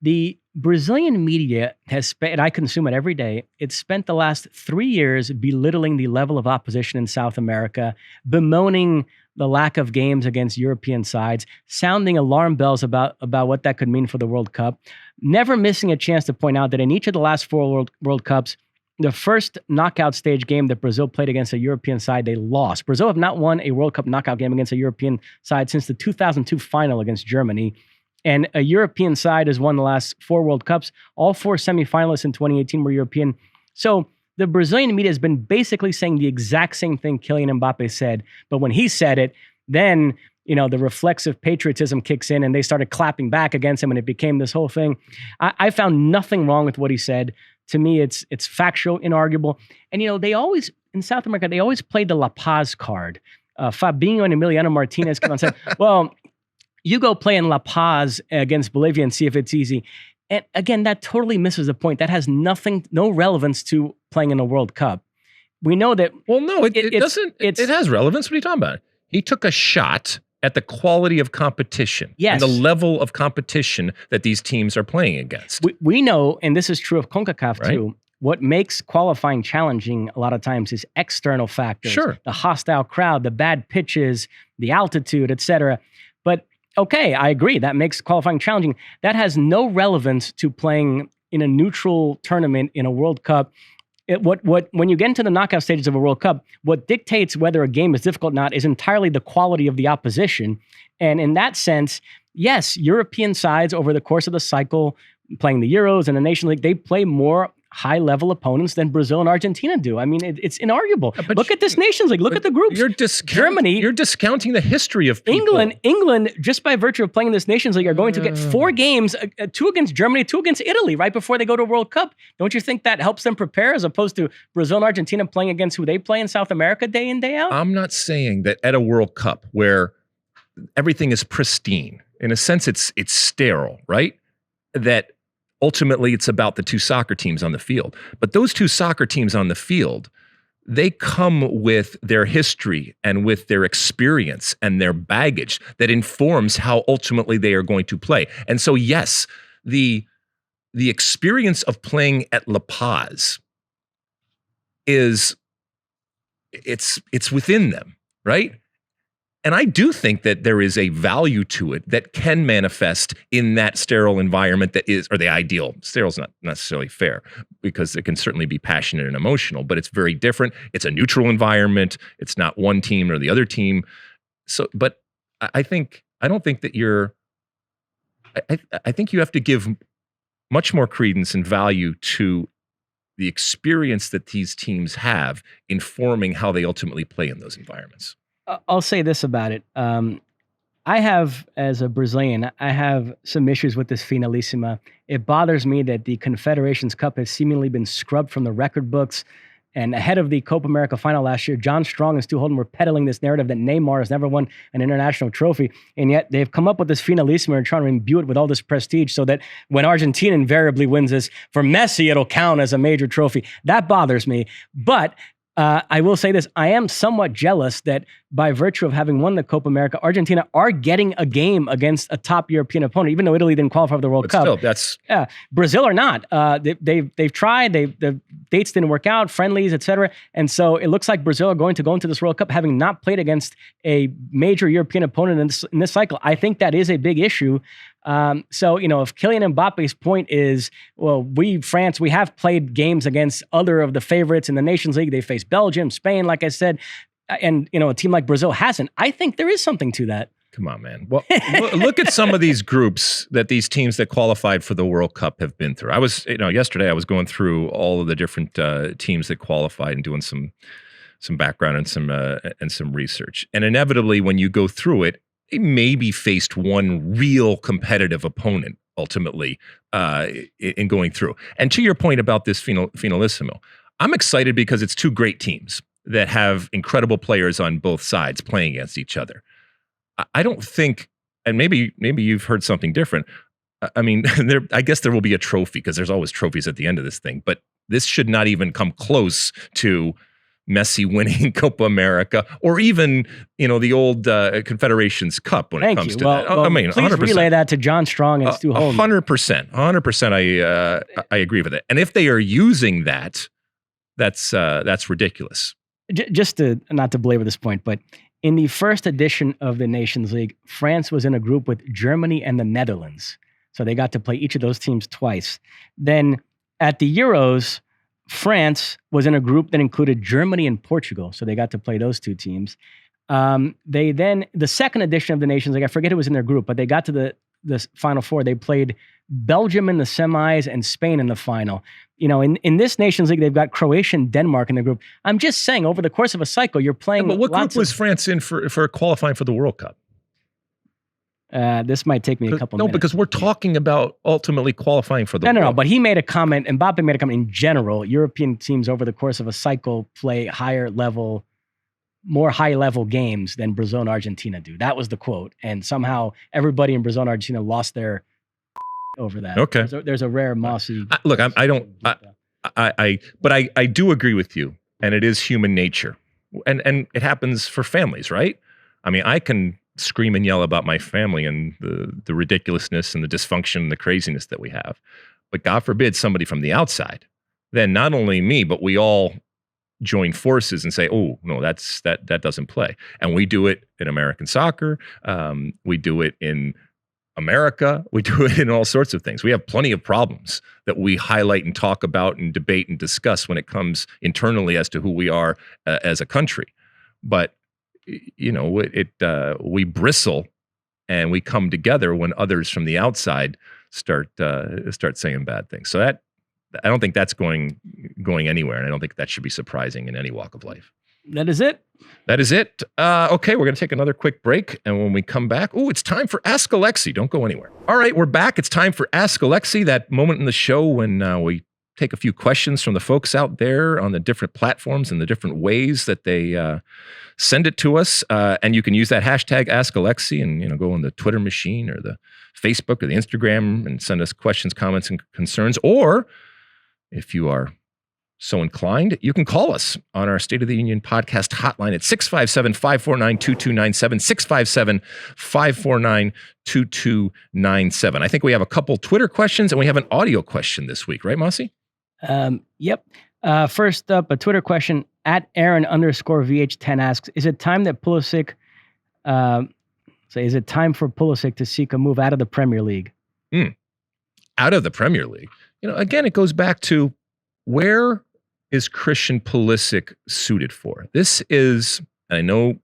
The Brazilian media has spent, and I consume it every day, it's spent the last 3 years belittling the level of opposition in South America, bemoaning the lack of games against European sides, sounding alarm bells about what that could mean for the World Cup, never missing a chance to point out that in each of the last 4 World Cups, the first knockout stage game that Brazil played against a European side, they lost. Brazil have not won a World Cup knockout game against a European side since the 2002 final against Germany. And a European side has won the last 4 World Cups. All 4 semifinalists in 2018 were European. So the Brazilian media has been basically saying the exact same thing Kylian Mbappe said. But when he said it, then the reflexive patriotism kicks in and they started clapping back against him and it became this whole thing. I found nothing wrong with what he said. To me, it's factual, inarguable. And, they always, in South America, they always played the La Paz card. Fabinho and Emiliano Martinez come on and said, well, you go play in La Paz against Bolivia and see if it's easy. And again, that totally misses the point. That has no relevance to playing in a World Cup. We know that. Well, no, it doesn't. It has relevance. What are you talking about? He took a shot at the quality of competition, yes, and the level of competition that these teams are playing against. We know, and this is true of CONCACAF too, what makes qualifying challenging a lot of times is external factors. Sure. The hostile crowd, the bad pitches, the altitude, etc. But okay, I agree, that makes qualifying challenging. That has no relevance to playing in a neutral tournament in a World Cup. When you get into the knockout stages of a World Cup, what dictates whether a game is difficult or not is entirely the quality of the opposition. And in that sense, yes, European sides over the course of the cycle, playing the Euros and the Nations League, they play more high-level opponents than Brazil and Argentina do. I mean, it's inarguable. Look at this Nations League. Look at the groups. Germany. You're discounting the history of people. England, just by virtue of playing this Nations League, are going to get 4 games, 2 against Germany, 2 against Italy, right before they go to a World Cup. Don't you think that helps them prepare as opposed to Brazil and Argentina playing against who they play in South America day in, day out? I'm not saying that at a World Cup where everything is pristine, in a sense it's sterile, right? That ultimately, it's about the 2 soccer teams on the field. But those 2 soccer teams on the field, they come with their history and with their experience and their baggage that informs how ultimately they are going to play. And so, yes, the experience of playing at La Paz it's within them, right? And I do think that there is a value to it that can manifest in that sterile environment that is, or the ideal. Sterile's not necessarily fair because it can certainly be passionate and emotional, but it's very different. It's a neutral environment. It's not one team or the other team. So, but I think you have to give much more credence and value to the experience that these teams have informing how they ultimately play in those environments. I'll say this about it. I have, as a Brazilian, I have some issues with this Finalissima. It bothers me that the Confederations Cup has seemingly been scrubbed from the record books. And ahead of the Copa America final last year, John Strong and Stu Holden were peddling this narrative that Neymar has never won an international trophy. And yet they've come up with this Finalissima and trying to imbue it with all this prestige so that when Argentina invariably wins this, for Messi, it'll count as a major trophy. That bothers me. But I will say this, I am somewhat jealous that by virtue of having won the Copa America, Argentina are getting a game against a top European opponent, even though Italy didn't qualify for the World Cup. Still, that's Brazil are not. They've tried. The dates didn't work out, friendlies, etc. And so it looks like Brazil are going to go into this World Cup having not played against a major European opponent in this cycle. I think that is a big issue. So, if Kylian Mbappe's point is, well, France, we have played games against other of the favorites in the Nations League. They faced Belgium, Spain, like I said, and, a team like Brazil hasn't. I think there is something to that. Come on, man. Well, look at some of these groups that these teams that qualified for the World Cup have been through. I was, yesterday I was going through all of the different teams that qualified and doing some background and some research. And inevitably, when you go through it, they maybe faced one real competitive opponent ultimately in going through. And to your point about this Finalissimo, I'm excited because it's 2 great teams that have incredible players on both sides playing against each other. I don't think, and maybe you've heard something different. I mean, I guess there will be a trophy because there's always trophies at the end of this thing, but this should not even come close to Messi winning Copa America, or even the old Confederations Cup when it comes to that. Well, I mean, please 100%. Relay that to John Strong and Stu Holden. 100%. I agree with it. And if they are using that, that's ridiculous. Just not to belabor this point, but in the first edition of the Nations League, France was in a group with Germany and the Netherlands, so they got to play each of those teams twice. Then at the Euros, France was in a group that included Germany and Portugal, so they got to play those two teams. They then, the second edition of the Nations League, I forget who was in their group, but they got to the Final Four. They played Belgium in the semis and Spain in the final. You know, in this Nations League, they've got Croatia and Denmark in the group. I'm just saying, over the course of a cycle, you're playing. Yeah, but what group was France in for qualifying for the World Cup? This might take me a couple minutes. No, because we're talking about ultimately qualifying for the World No, Cup. but he made a comment, and Mbappe made a comment in general. European teams over the course of a cycle play more high-level games than Brazil and Argentina do. That was the quote. And somehow everybody in Brazil and Argentina lost their over that. Okay. There's a rare Mosse. Look, but I do agree with you, and it is human nature. And it happens for families, right? I mean, I can scream and yell about my family and the ridiculousness and the dysfunction and the craziness that we have. But God forbid somebody from the outside, then not only me, but we all join forces and say, oh, no, that doesn't play. And we do it in American soccer. We do it in America. We do it in all sorts of things. We have plenty of problems that we highlight and talk about and debate and discuss when it comes internally as to who we are as a country. But, you know, we bristle and we come together when others from the outside start saying bad things. So that, I don't think that's going anywhere, and I don't think that should be surprising in any walk of life. That is it. That is it. Okay, we're going to take another quick break, and when we come back, it's time for Ask Alexi. Don't go anywhere. All right, we're back. It's time for Ask Alexi, that moment in the show when we take a few questions from the folks out there on the different platforms and the different ways that they send it to us. And you can use that hashtag Ask Alexi and go on the Twitter machine or the Facebook or the Instagram and send us questions, comments, and concerns. Or if you are so inclined, you can call us on our State of the Union podcast hotline at 657-549-2297, 657-549-2297. I think we have a couple Twitter questions and we have an audio question this week, right, Mosse? Yep. First up, a Twitter question at Aaron_VH10 asks, is it time for Pulisic to seek a move out of the Premier League? Out of the Premier League? Again, it goes back to, where is Christian Pulisic suited for? This is, I know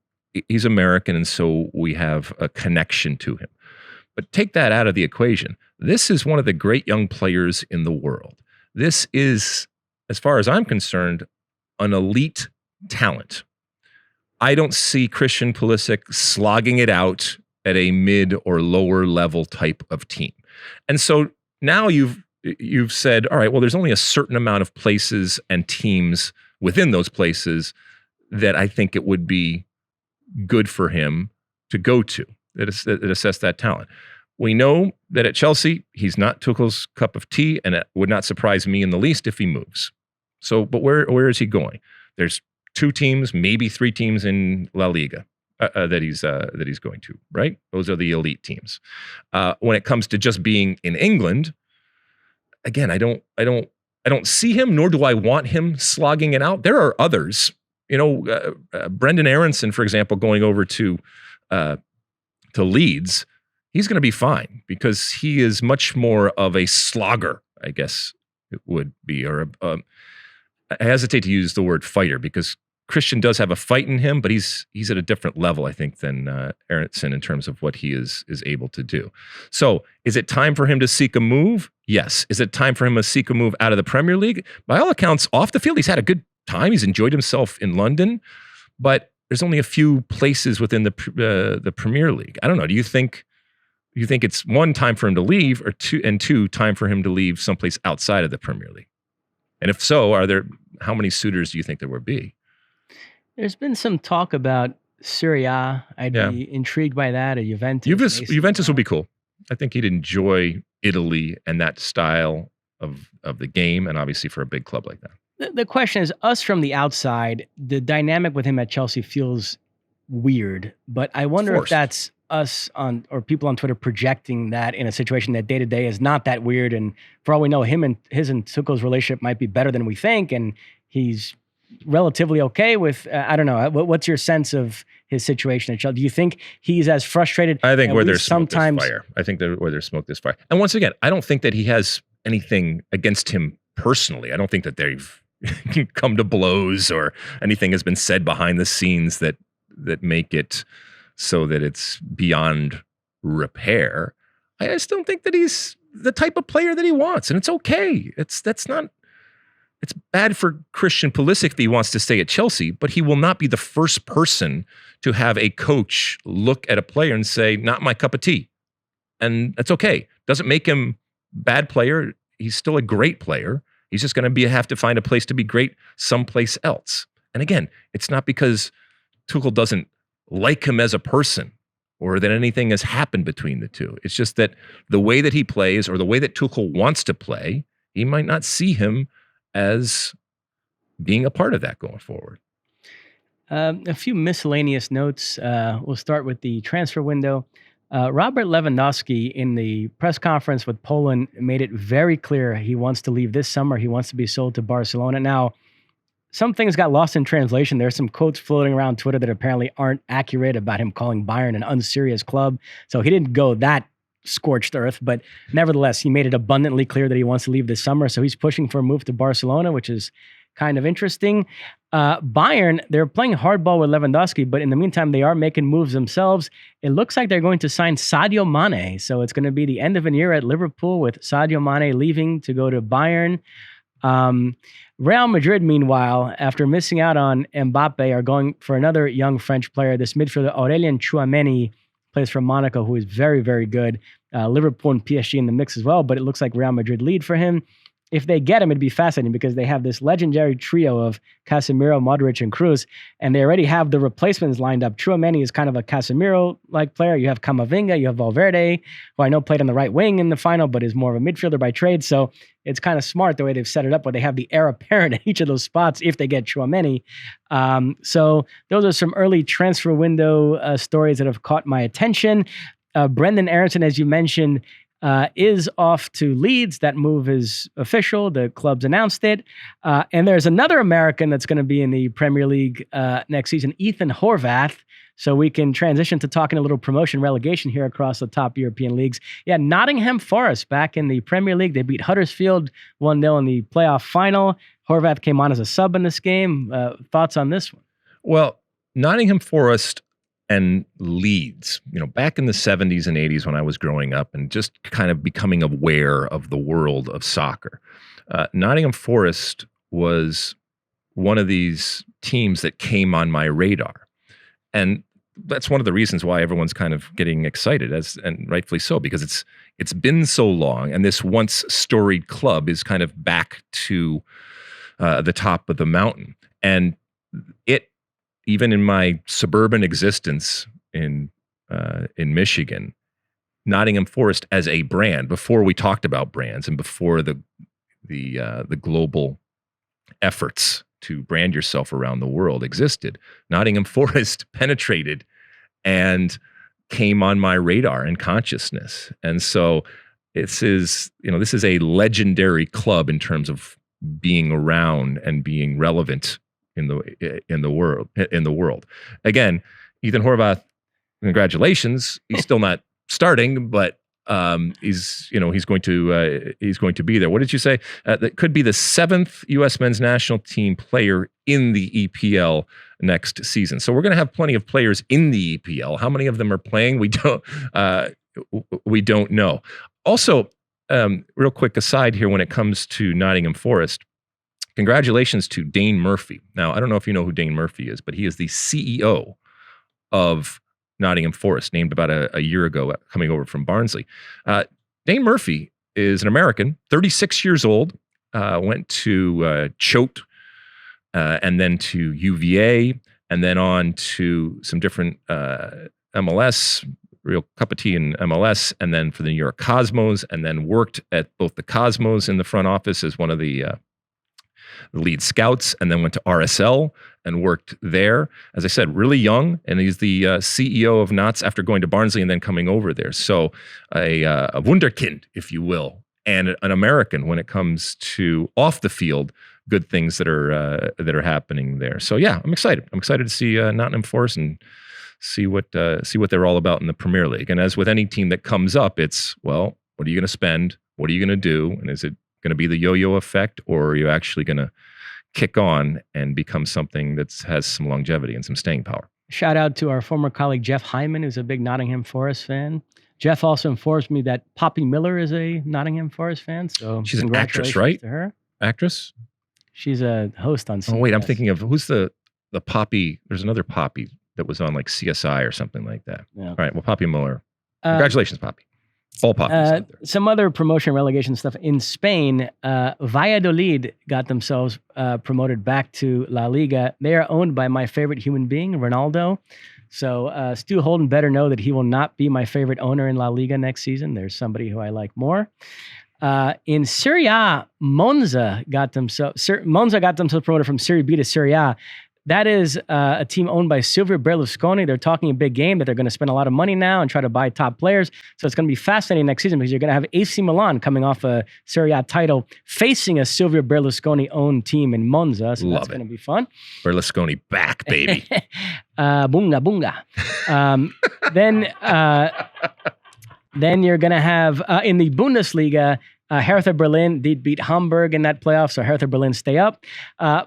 he's American, and so we have a connection to him. But take that out of the equation. This is one of the great young players in the world. This is, as far as I'm concerned, an elite talent. I don't see Christian Pulisic slogging it out at a mid or lower level type of team. And so now you've said, all right, well, there's only a certain amount of places and teams within those places that I think it would be good for him to go to that assess that talent. We know that at Chelsea, he's not Tuchel's cup of tea, and it would not surprise me in the least if he moves. So, but where is he going? There's 2 teams, maybe 3 teams in La Liga that he's going to, right? Those are the elite teams. When it comes to just being in England, again, I don't see him, nor do I want him slogging it out. There are others, Brendan Aronson, for example, going over to Leeds. He's going to be fine because he is much more of a slogger, I guess it would be, or I hesitate to use the word fighter because Christian does have a fight in him, but he's at a different level, I think, than Aronson in terms of what he is able to do. So is it time for him to seek a move? Yes. Is it time for him to seek a move out of the Premier League? By all accounts, off the field, he's had a good time. He's enjoyed himself in London, but there's only a few places within the Premier League. I don't know. Do you think it's 1, time for him to leave, or 2, time for him to leave someplace outside of the Premier League? And if so, how many suitors do you think there would be? There's been some talk about Serie A. I'd be intrigued by that. Or Juventus. Juventus would be cool. I think he'd enjoy Italy and that style of the game, and obviously for a big club like that. The question is, us from the outside, the dynamic with him at Chelsea feels weird, but I wonder if that's us or people on Twitter projecting that in a situation that day to day is not that weird. And for all we know, his and Tuchel's relationship might be better than we think, and he's relatively okay with, I don't know. What's your sense of his situation at Chelsea? Do you think he's as frustrated? I think where there's smoke, there's fire. I think where there's smoke, there's fire. And once again, I don't think that he has anything against him personally. I don't think that they've come to blows or anything has been said behind the scenes that make it so that it's beyond repair. I just don't think that he's the type of player that he wants, and it's okay. It's bad for Christian Pulisic that he wants to stay at Chelsea, but he will not be the first person to have a coach look at a player and say, not my cup of tea. And that's okay. Doesn't make him bad player. He's still a great player. He's just going to have to find a place to be great someplace else. And again, it's not because Tuchel doesn't like him as a person or that anything has happened between the two. It's just that the way that he plays or the way that Tuchel wants to play, he might not see him as being a part of that going forward. A few miscellaneous notes. We'll start with the transfer window. Robert Lewandowski in the press conference with Poland made it very clear he wants to leave this summer. He wants to be sold to Barcelona. Now, some things got lost in translation. There's some quotes floating around Twitter that apparently aren't accurate about him calling Bayern an unserious club. So he didn't go that scorched earth, but nevertheless, he made it abundantly clear that he wants to leave this summer. So he's pushing for a move to Barcelona, which is kind of interesting. Bayern, they're playing hardball with Lewandowski, but in the meantime, they are making moves themselves. It looks like they're going to sign Sadio Mane. So it's going to be the end of an year at Liverpool with Sadio Mane leaving to go to Bayern. Real Madrid, meanwhile, after missing out on Mbappe, are going for another young French player. This midfielder, Aurelien Tchouameni, plays for Monaco, who is very, very good. Liverpool and PSG in the mix as well, but it looks like Real Madrid lead for him. If they get him, it'd be fascinating because they have this legendary trio of Casemiro, Modric, and Kroos, and they already have the replacements lined up. Tchouameni is kind of a Casemiro-like player. You have Camavinga, you have Valverde, who I know played on the right wing in the final, but is more of a midfielder by trade. So it's kind of smart the way they've set it up, where they have the heir apparent at each of those spots if they get Tchouameni. So those are some early transfer window stories that have caught my attention. Brendan Aronson, as you mentioned, is off to Leeds. That move is official. The club's announced it. And there's another American that's going to be in the Premier League next season, Ethan Horvath. So we can transition to talking a little promotion relegation here across the top European leagues. Yeah, Nottingham Forest back in the Premier League. They beat Huddersfield 1-0 in the playoff final. Horvath came on as a sub in this game. Thoughts on this one? Well, Nottingham Forest and Leeds, back in the 70s and 80s when I was growing up and just kind of becoming aware of the world of soccer, Nottingham Forest was one of these teams that came on my radar. And that's one of the reasons why everyone's kind of getting excited, and rightfully so, because it's been so long, and this once storied club is kind of back to the top of the mountain. And even in my suburban existence in Michigan, Nottingham Forest as a brand, before we talked about brands and before the global efforts to brand yourself around the world existed, Nottingham Forest penetrated and came on my radar and consciousness. And so this is a legendary club in terms of being around and being relevant in the world. Again, Ethan Horvath, congratulations. He's still not starting, but he's going to be there. What did you say? That could be the 7th U.S. men's national team player in the EPL next season. So we're going to have plenty of players in the EPL. How many of them are playing? We don't know. Also, real quick aside here, when it comes to Nottingham Forest, congratulations to Dane Murphy. Now, I don't know if you know who Dane Murphy is, but he is the CEO of Nottingham Forest, named about a year ago, coming over from Barnsley. Dane Murphy is an American, 36 years old, went to Choate and then to UVA, and then on to some different MLS, real cup of tea in MLS, and then for the New York Cosmos, and then worked at both the Cosmos in the front office as one of the lead scouts, and then went to RSL and worked there. As I said, really young, and he's the CEO of Knots after going to Barnsley and then coming over there. So a wunderkind, if you will, and an American when it comes to off the field good things that are happening there. So yeah, I'm excited. I'm excited to see Nottingham Forest and see what they're all about in the Premier League. And as with any team that comes up, it's, well, what are you going to spend? What are you going to do? And is it going to be the yo-yo effect, or are you actually going to kick on and become something that has some longevity and some staying power. Shout out to our former colleague, Jeff Hyman, who's a big Nottingham Forest fan. Jeff also informs me that Poppy Miller is a Nottingham Forest fan. So she's an actress, right? To her. Actress? She's a host on CBS. Oh, wait, I'm thinking of who's the Poppy. There's another Poppy that was on like CSI or something like that. Yeah. All right, well, Poppy Miller. Congratulations, Poppy. All Poppies. Some other promotion relegation stuff. In Spain, Valladolid got themselves promoted back to La Liga. They are owned by my favorite human being, Ronaldo. So Stu Holden better know that he will not be my favorite owner in La Liga next season. There's somebody who I like more. In Serie A, Monza got themselves promoted from Serie B to Serie A. That is a team owned by Silvio Berlusconi. They're talking a big game that they're going to spend a lot of money now and try to buy top players. So it's going to be fascinating next season because you're going to have AC Milan coming off a Serie A title facing a Silvio Berlusconi-owned team in Monza. So that's going to be fun. Berlusconi back, baby. Bunga, bunga. Then you're going to have, in the Bundesliga, Hertha Berlin did beat Hamburg in that playoff, so Hertha Berlin stay up.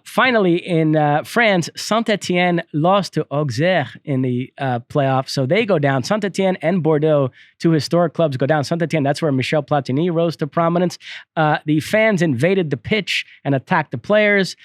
Finally, in France, Saint-Etienne lost to Auxerre in the playoff, so they go down. Saint-Etienne and Bordeaux, two historic clubs, go down. Saint-Etienne, that's where Michel Platini rose to prominence. The fans invaded the pitch and attacked the players.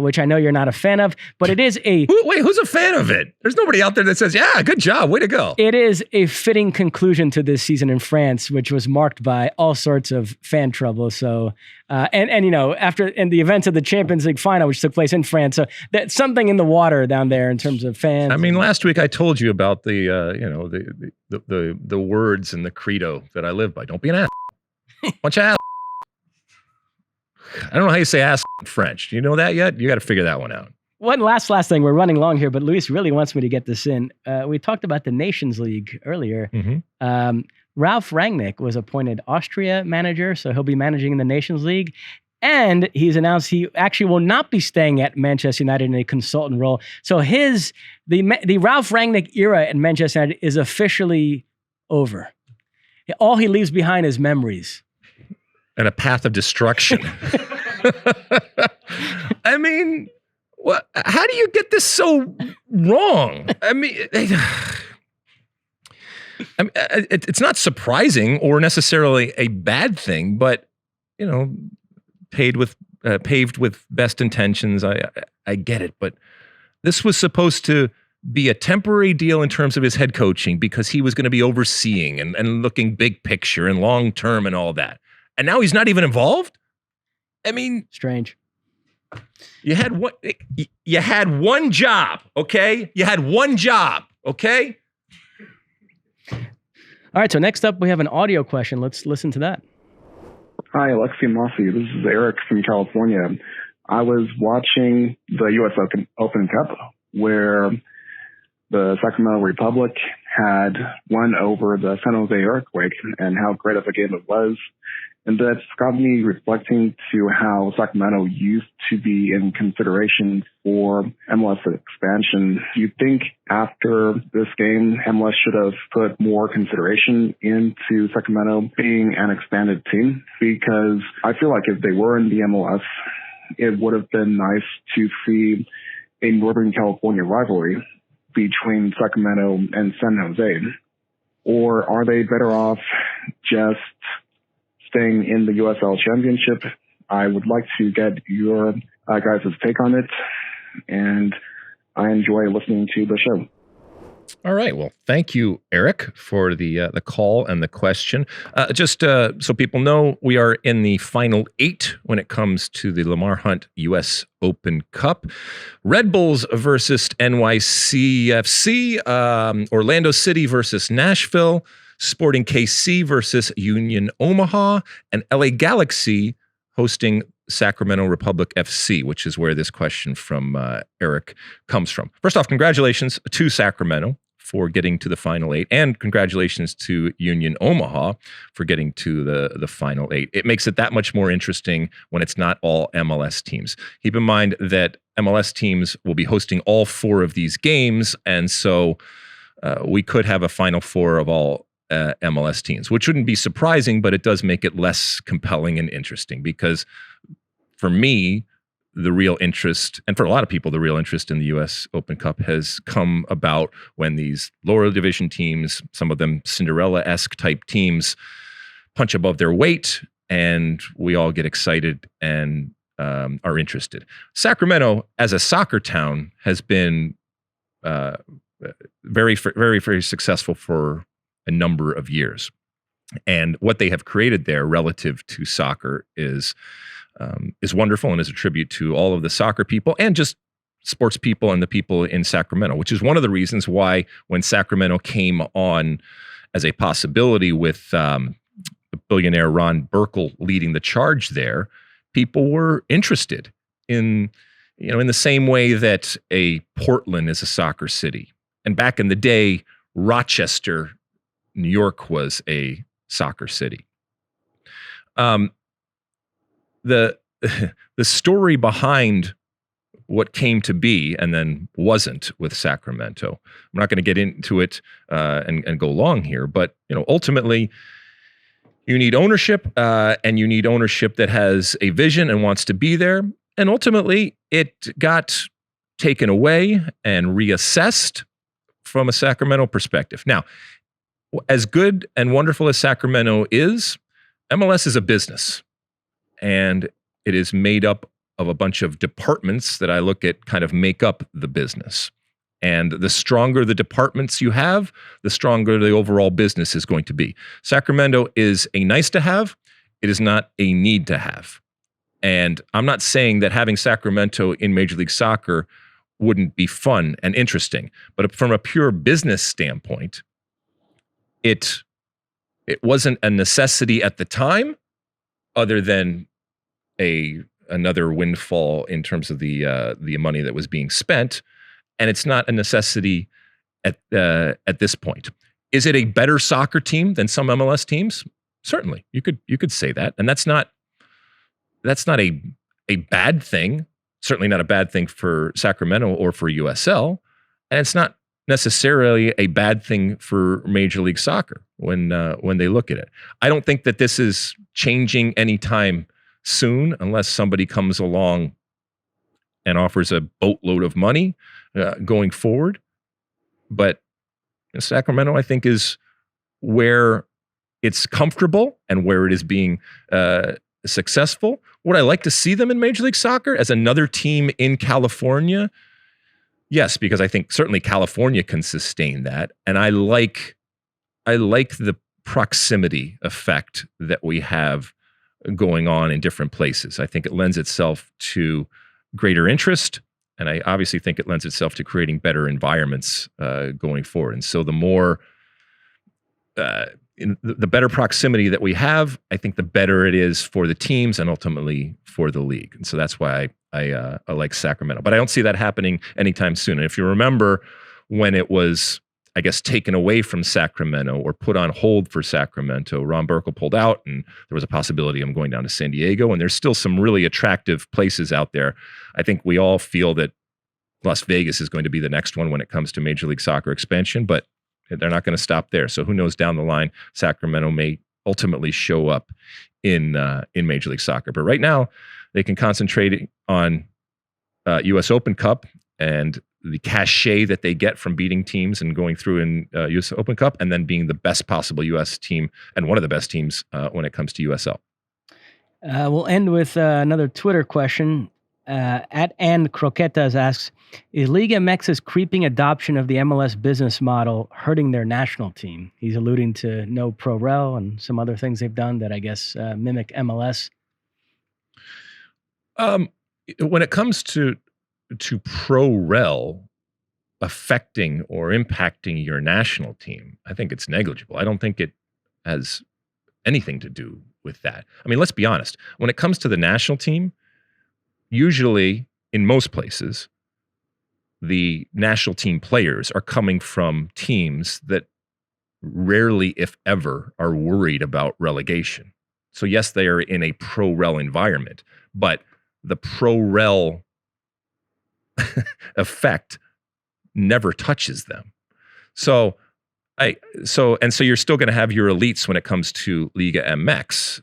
Which I know you're not a fan of, but it is a... Wait, who's a fan of it? There's nobody out there that says, yeah, good job, way to go. It is a fitting conclusion to this season in France, which was marked by all sorts of fan trouble. So, and you know, in the events of the Champions League Final, which took place in France, so that's something in the water down there in terms of fans. I mean, last week I told you about the words and the credo that I live by. Don't be an ass. Bunch of ass. I don't know how you say ass in French. Do you know that yet? You got to figure that one out. One last thing. We're running long here, but Luis really wants me to get this in. We talked about the Nations League earlier. Mm-hmm. Ralf Rangnick was appointed Austria manager, so he'll be managing in the Nations League. And he's announced he actually will not be staying at Manchester United in a consultant role. So the Ralf Rangnick era at Manchester United is officially over. All he leaves behind is memories. And a path of destruction. I mean, what? How do you get this so wrong? I mean, it's not surprising or necessarily a bad thing, but you know, paved with best intentions. I get it, but this was supposed to be a temporary deal in terms of his head coaching because he was going to be overseeing and looking big picture and long term and all that. And now he's not even involved? I mean... Strange. You had one job, okay? You had one job, okay? All right, so next up we have an audio question. Let's listen to that. Hi, Alexi and Mosse. This is Eric from California. I was watching the U.S. Open Cup where the Sacramento Republic had won over the San Jose Earthquake and how great of a game it was. And that's got me reflecting to how Sacramento used to be in consideration for MLS expansion. You'd think after this game, MLS should have put more consideration into Sacramento being an expanded team, because I feel like if they were in the MLS, it would have been nice to see a Northern California rivalry between Sacramento and San Jose. Or are they better off just staying in the USL Championship? I would like to get your guys' take on it, and I enjoy listening to the show. All right. Well, thank you, Eric, for the call and the question. Just so people know, we are in the final 8 when it comes to the Lamar Hunt U.S. Open Cup. Red Bulls versus NYCFC, Orlando City versus Nashville, Sporting KC versus Union Omaha, and LA Galaxy hosting Sacramento Republic FC, which is where this question from Eric comes from. First off, congratulations to Sacramento for getting to the final 8, and congratulations to Union Omaha for getting to the final 8. It makes it that much more interesting when it's not all MLS teams. Keep in mind that MLS teams will be hosting all 4 of these games, and so we could have a final 4 of all MLS teams, which wouldn't be surprising, but it does make it less compelling and interesting because for me, the real interest, and for a lot of people, the real interest in the U.S. Open Cup has come about when these lower division teams, some of them Cinderella-esque type teams, punch above their weight, and we all get excited and are interested. Sacramento, as a soccer town, has been very, very, very successful for a number of years. And what they have created there relative to soccer is wonderful and is a tribute to all of the soccer people and just sports people and the people in Sacramento, which is one of the reasons why when Sacramento came on as a possibility with billionaire Ron Burkle leading the charge there, people were interested in the same way that a Portland is a soccer city. And back in the day, Rochester, New York was a soccer city. The story behind what came to be and then wasn't with Sacramento, I'm not going to get into it and go long here, but ultimately, you need ownership, and you need ownership that has a vision and wants to be there. And ultimately, it got taken away and reassessed from a Sacramento perspective. Now, as good and wonderful as Sacramento is, MLS is a business. And it is made up of a bunch of departments that I look at kind of make up the business. And the stronger the departments you have, the stronger the overall business is going to be. Sacramento is a nice to have. It is not a need to have. And I'm not saying that having Sacramento in Major League Soccer wouldn't be fun and interesting. But from a pure business standpoint, it wasn't a necessity at the time, other than another windfall in terms of the money that was being spent. And it's not a necessity at this point. Is it a better soccer team than some MLS teams? Certainly, you could say that, and that's not a bad thing. Certainly not a bad thing for Sacramento or for USL, and it's not necessarily a bad thing for Major League Soccer when they look at it. I don't think that this is changing anytime soon, unless somebody comes along and offers a boatload of money going forward. But Sacramento, I think, is where it's comfortable and where it is being successful. Would I like to see them in Major League Soccer as another team in California? Yes, because I think certainly California can sustain that. And I like the proximity effect that we have going on in different places. I think it lends itself to greater interest. And I obviously think it lends itself to creating better environments going forward. And so the more, the better proximity that we have, I think the better it is for the teams and ultimately for the league. And so that's why I like Sacramento. But I don't see that happening anytime soon. And if you remember when it was, I guess, taken away from Sacramento or put on hold for Sacramento, Ron Burkle pulled out, and there was a possibility of him going down to San Diego. And there's still some really attractive places out there. I think we all feel that Las Vegas is going to be the next one when it comes to Major League Soccer expansion, but they're not going to stop there. So who knows, down the line, Sacramento may ultimately show up in Major League Soccer. But right now, they can concentrate on U.S. Open Cup and the cachet that they get from beating teams and going through in U.S. Open Cup, and then being the best possible U.S. team and one of the best teams when it comes to USL. We'll end with another Twitter question. @and Croquetas asks, is Liga MX's creeping adoption of the MLS business model hurting their national team? He's alluding to no pro rel and some other things they've done that I guess mimic MLS. When it comes to pro rel affecting or impacting your national team, I think it's negligible. I don't think it has anything to do with that. I mean, let's be honest. When it comes to the national team, usually in most places, the national team players are coming from teams that rarely, if ever, are worried about relegation. So yes, they are in a pro rel environment, but the pro rel effect never touches them. So you're still going to have your elites when it comes to Liga MX.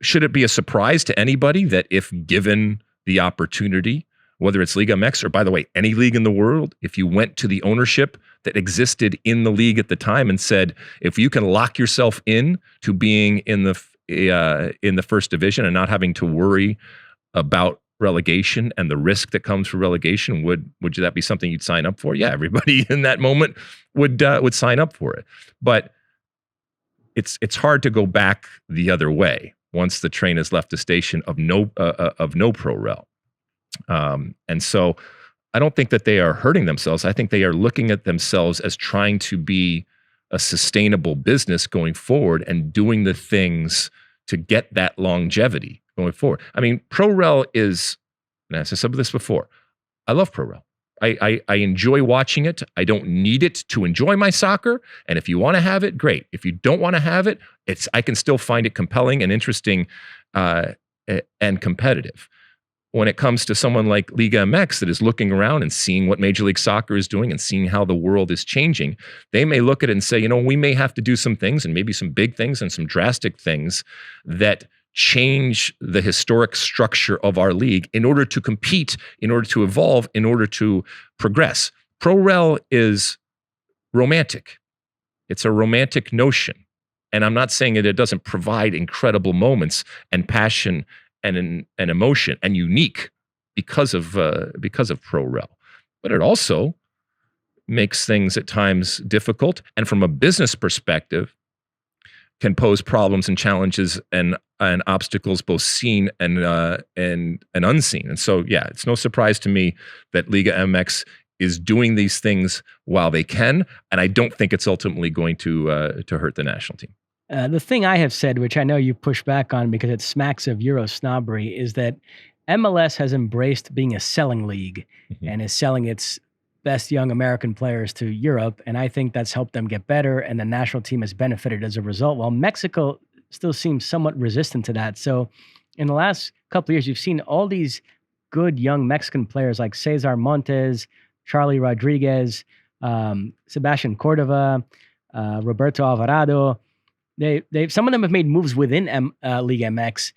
should it be a surprise to anybody that if given the opportunity, whether it's Liga MX or, by the way, any league in the world, if you went to the ownership that existed in the league at the time and said, if you can lock yourself in to being in the first division and not having to worry about relegation and the risk that comes for relegation, would that be something you'd sign up for? Yeah, everybody in that moment would sign up for it. But it's hard to go back the other way once the train has left the station of no pro rel. And so I don't think that they are hurting themselves. I think they are looking at themselves as trying to be a sustainable business going forward and doing the things to get that longevity going forward. I mean, pro rel is, and I said some of this before, I love pro rel. I enjoy watching it. I don't need it to enjoy my soccer. And if you want to have it, great. If you don't want to have it, I can still find it compelling and interesting and competitive. When it comes to someone like Liga MX that is looking around and seeing what Major League Soccer is doing and seeing how the world is changing, they may look at it and say, we may have to do some things, and maybe some big things and some drastic things that change the historic structure of our league in order to compete, in order to evolve, in order to progress. Pro rel is romantic. It's a romantic notion. And I'm not saying that it doesn't provide incredible moments and passion and emotion and unique because of pro rel, but it also makes things at times difficult, and from a business perspective can pose problems and challenges and obstacles both seen and unseen. And so, yeah, it's no surprise to me that Liga MX is doing these things while they can, and I don't think it's ultimately going to hurt the national team. The thing I have said, which I know you push back on because it smacks of Euro snobbery, is that MLS has embraced being a selling league and is selling its best young American players to Europe. And I think that's helped them get better, and the national team has benefited as a result, while Mexico still seems somewhat resistant to that. So in the last couple of years, you've seen all these good young Mexican players like Cesar Montes, Charlie Rodriguez, Sebastian Cordova, Roberto Alvarado. Some of them have made moves within Liga MX,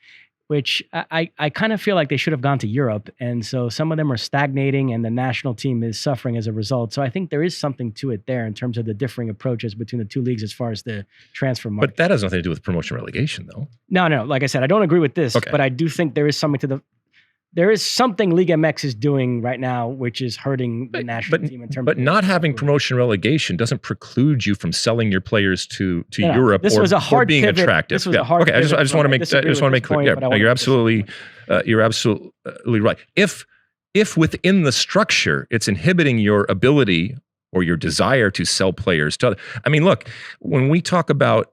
which I kind of feel like they should have gone to Europe. And so some of them are stagnating, and the national team is suffering as a result. So I think there is something to it there in terms of the differing approaches between the two leagues as far as the transfer market. But that has nothing to do with promotion relegation, though. No. Like I said, I don't agree with this, but I do think there is something there is something Liga MX is doing right now, which is hurting the national team in terms. But not having promotion relegation doesn't preclude you from selling your players to Europe or being pivot. attractive. This was a hard I just want to make clear. Yeah, no, you're absolutely right. If within the structure it's inhibiting your ability or your desire to sell players to other, I mean, look, when we talk about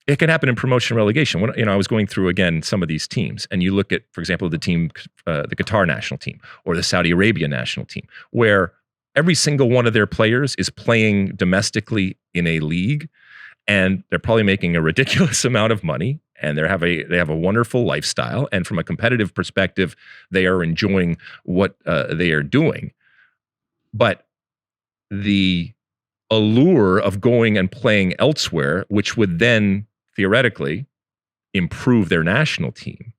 it can happen in promotion relegation. When I was going through again some of these teams, and you look at, for example, the Qatar national team or the Saudi Arabia national team, where every single one of their players is playing domestically in a league, and they're probably making a ridiculous amount of money, and they have a wonderful lifestyle, and from a competitive perspective, they are enjoying what they are doing. But the allure of going and playing elsewhere, which would then theoretically improve their national team,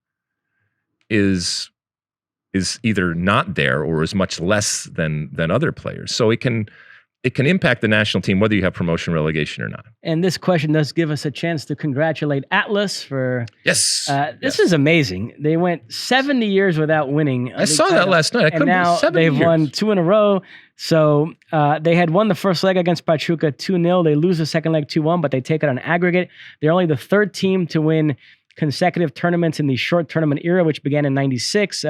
is either not there or is much less than other players. So it can impact the national team whether you have promotion relegation or not. And this question does give us a chance to congratulate Atlas for this is amazing. They went 70 years without winning. I saw that last night. And now they've won 2 in a row. So they had won the first leg against Pachuca 2-0. They lose the second leg 2-1, but they take it on aggregate. They're only the third team to win consecutive tournaments in the short tournament era, which began in 96.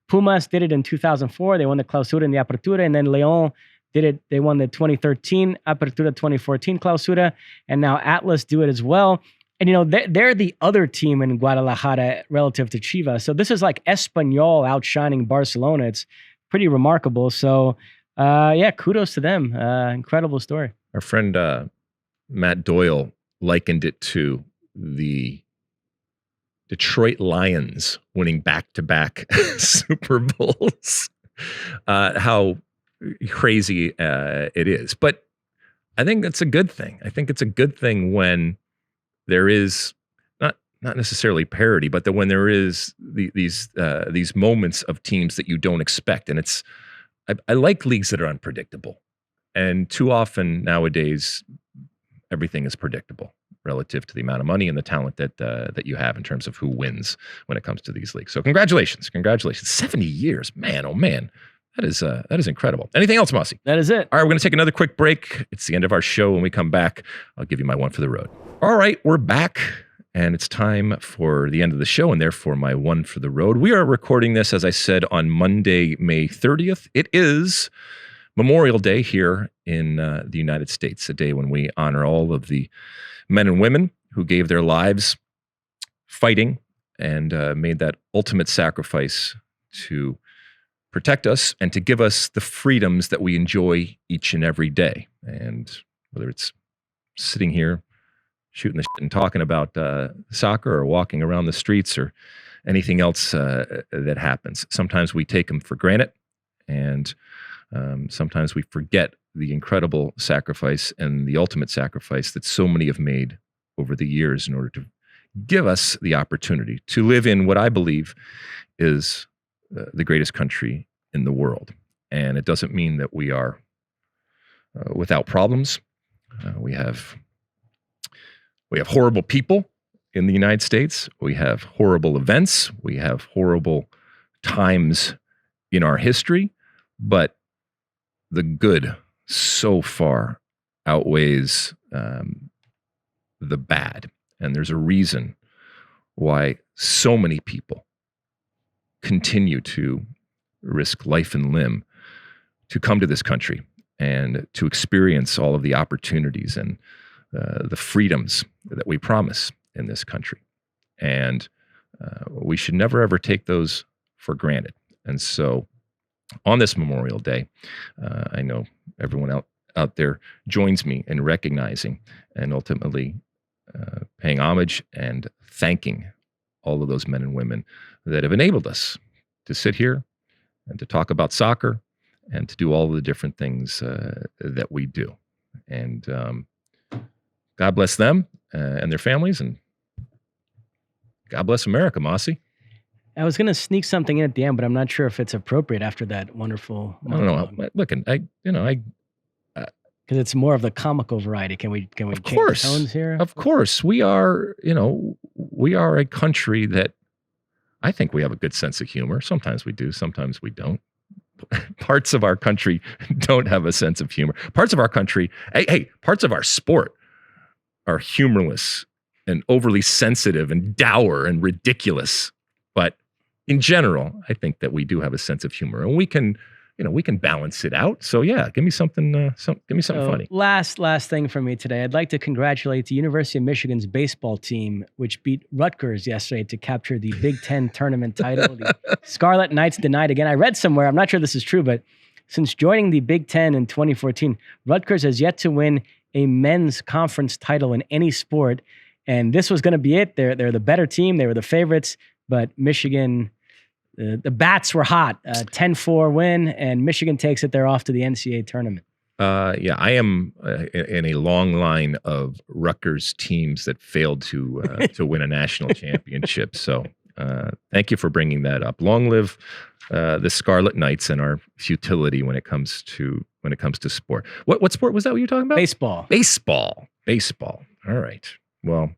Pumas did it in 2004. They won the Clausura and the Apertura, and then León did it. They won the 2013 Apertura, 2014 Clausura, and now Atlas do it as well. And, they're the other team in Guadalajara relative to Chivas. So this is like Espanyol outshining Barcelona. It's pretty remarkable. So, kudos to them. Incredible story. Our friend Matt Doyle likened it to the Detroit Lions winning back-to-back Super Bowls. How crazy it is. But I think that's a good thing. I think it's a good thing when there is not necessarily parity, but that when there is these moments of teams that you don't expect, and I like leagues that are unpredictable, and too often nowadays everything is predictable relative to the amount of money and the talent that you have in terms of who wins when it comes to these leagues. So congratulations. 70 years, man, oh man. That is incredible. Anything else, Mosse? That is it. All right, we're going to take another quick break. It's the end of our show. When we come back, I'll give you my one for the road. All right, we're back, and it's time for the end of the show, and therefore my one for the road. We are recording this, as I said, on Monday, May 30th. It is Memorial Day here in the United States, a day when we honor all of the men and women who gave their lives fighting and made that ultimate sacrifice to protect us and to give us the freedoms that we enjoy each and every day. And whether it's sitting here shooting the shit and talking about soccer or walking around the streets or anything else that happens, sometimes we take them for granted, and sometimes we forget the incredible sacrifice and the ultimate sacrifice that so many have made over the years in order to give us the opportunity to live in what I believe is the greatest country in the world. And it doesn't mean that we are without problems. We have horrible people in the United States. We have horrible events. We have horrible times in our history, but the good so far outweighs the bad. And there's a reason why so many people continue to risk life and limb to come to this country and to experience all of the opportunities and the freedoms that we promise in this country. And we should never, ever take those for granted. And so on this Memorial Day, I know everyone out there joins me in recognizing and ultimately paying homage and thanking all of those men and women that have enabled us to sit here and to talk about soccer and to do all the different things that we do. And God bless them and their families, and God bless America, Mosse. I was going to sneak something in at the end, but I'm not sure if it's appropriate after that wonderful monologue. I don't know. Look, because it's more of the comical variety. Can we change the tones here? Of course. We are a country that I think we have a good sense of humor. Sometimes we do, sometimes we don't. Parts of our country don't have a sense of humor. Parts of our country, parts of our sport are humorless and overly sensitive and dour and ridiculous. But in general, I think that we do have a sense of humor, and we can balance it out. So yeah, give me something funny. Last thing for me today. I'd like to congratulate the University of Michigan's baseball team, which beat Rutgers yesterday to capture the Big Ten tournament title. The Scarlet Knights denied again. I read somewhere, I'm not sure this is true, but since joining the Big Ten in 2014, Rutgers has yet to win a men's conference title in any sport. And this was going to be it. They're the better team. They were the favorites, but Michigan, the bats were hot. 10-4 win, and Michigan takes it. They're off to the NCAA tournament. Yeah, I am in a long line of Rutgers teams that failed to win a national championship. So thank you for bringing that up. Long live the Scarlet Knights and our futility when it comes to sport. What sport was that you were talking about? Baseball. All right. Well,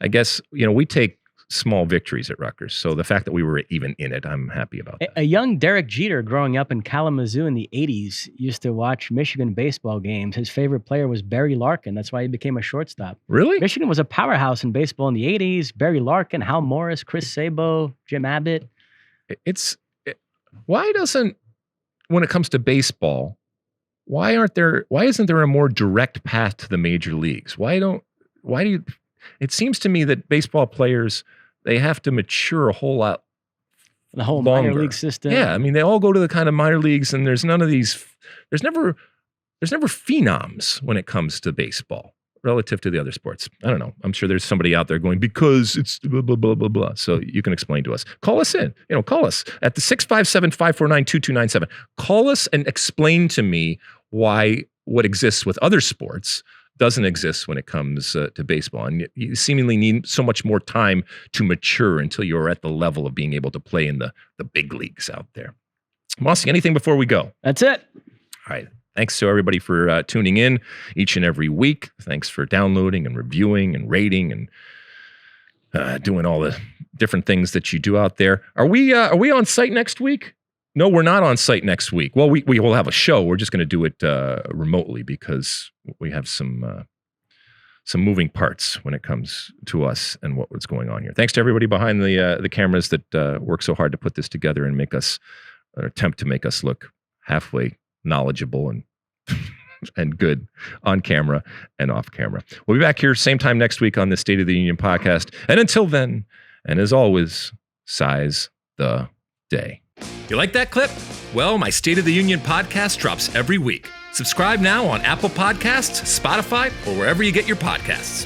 I guess we take small victories at Rutgers. So the fact that we were even in it, I'm happy about that. A young Derek Jeter growing up in Kalamazoo in the 80s used to watch Michigan baseball games. His favorite player was Barry Larkin. That's why he became a shortstop. Really? Michigan was a powerhouse in baseball in the 80s. Barry Larkin, Hal Morris, Chris Sabo, Jim Abbott. Why doesn't, when it comes to baseball, why isn't there a more direct path to the major leagues? It seems to me that baseball players, they have to mature a whole lot. The whole longer. minor league system. Yeah, I mean, they all go to the kind of minor leagues, and there's none of these. There's never phenoms when it comes to baseball relative to the other sports. I don't know. I'm sure there's somebody out there going, because it's blah blah blah blah blah. So you can explain to us. Call us in. Call us at the 657-549-2297. Call us and explain to me why what exists with other sports doesn't exist when it comes to baseball. And you seemingly need so much more time to mature until you're at the level of being able to play in the big leagues out there. Mosse, anything before we go? That's it. All right. Thanks to everybody for tuning in each and every week. Thanks for downloading and reviewing and rating and doing all the different things that you do out there. Are we on site next week? No, we're not on site next week. Well, we will have a show. We're just going to do it remotely because we have some moving parts when it comes to us and what's going on here. Thanks to everybody behind the cameras that work so hard to put this together and make us, or attempt to make us look halfway knowledgeable and good on camera and off camera. We'll be back here same time next week on the State of the Union podcast. And until then, and as always, size the day. You like that clip? Well, my State of the Union podcast drops every week. Subscribe now on Apple Podcasts, Spotify, or wherever you get your podcasts.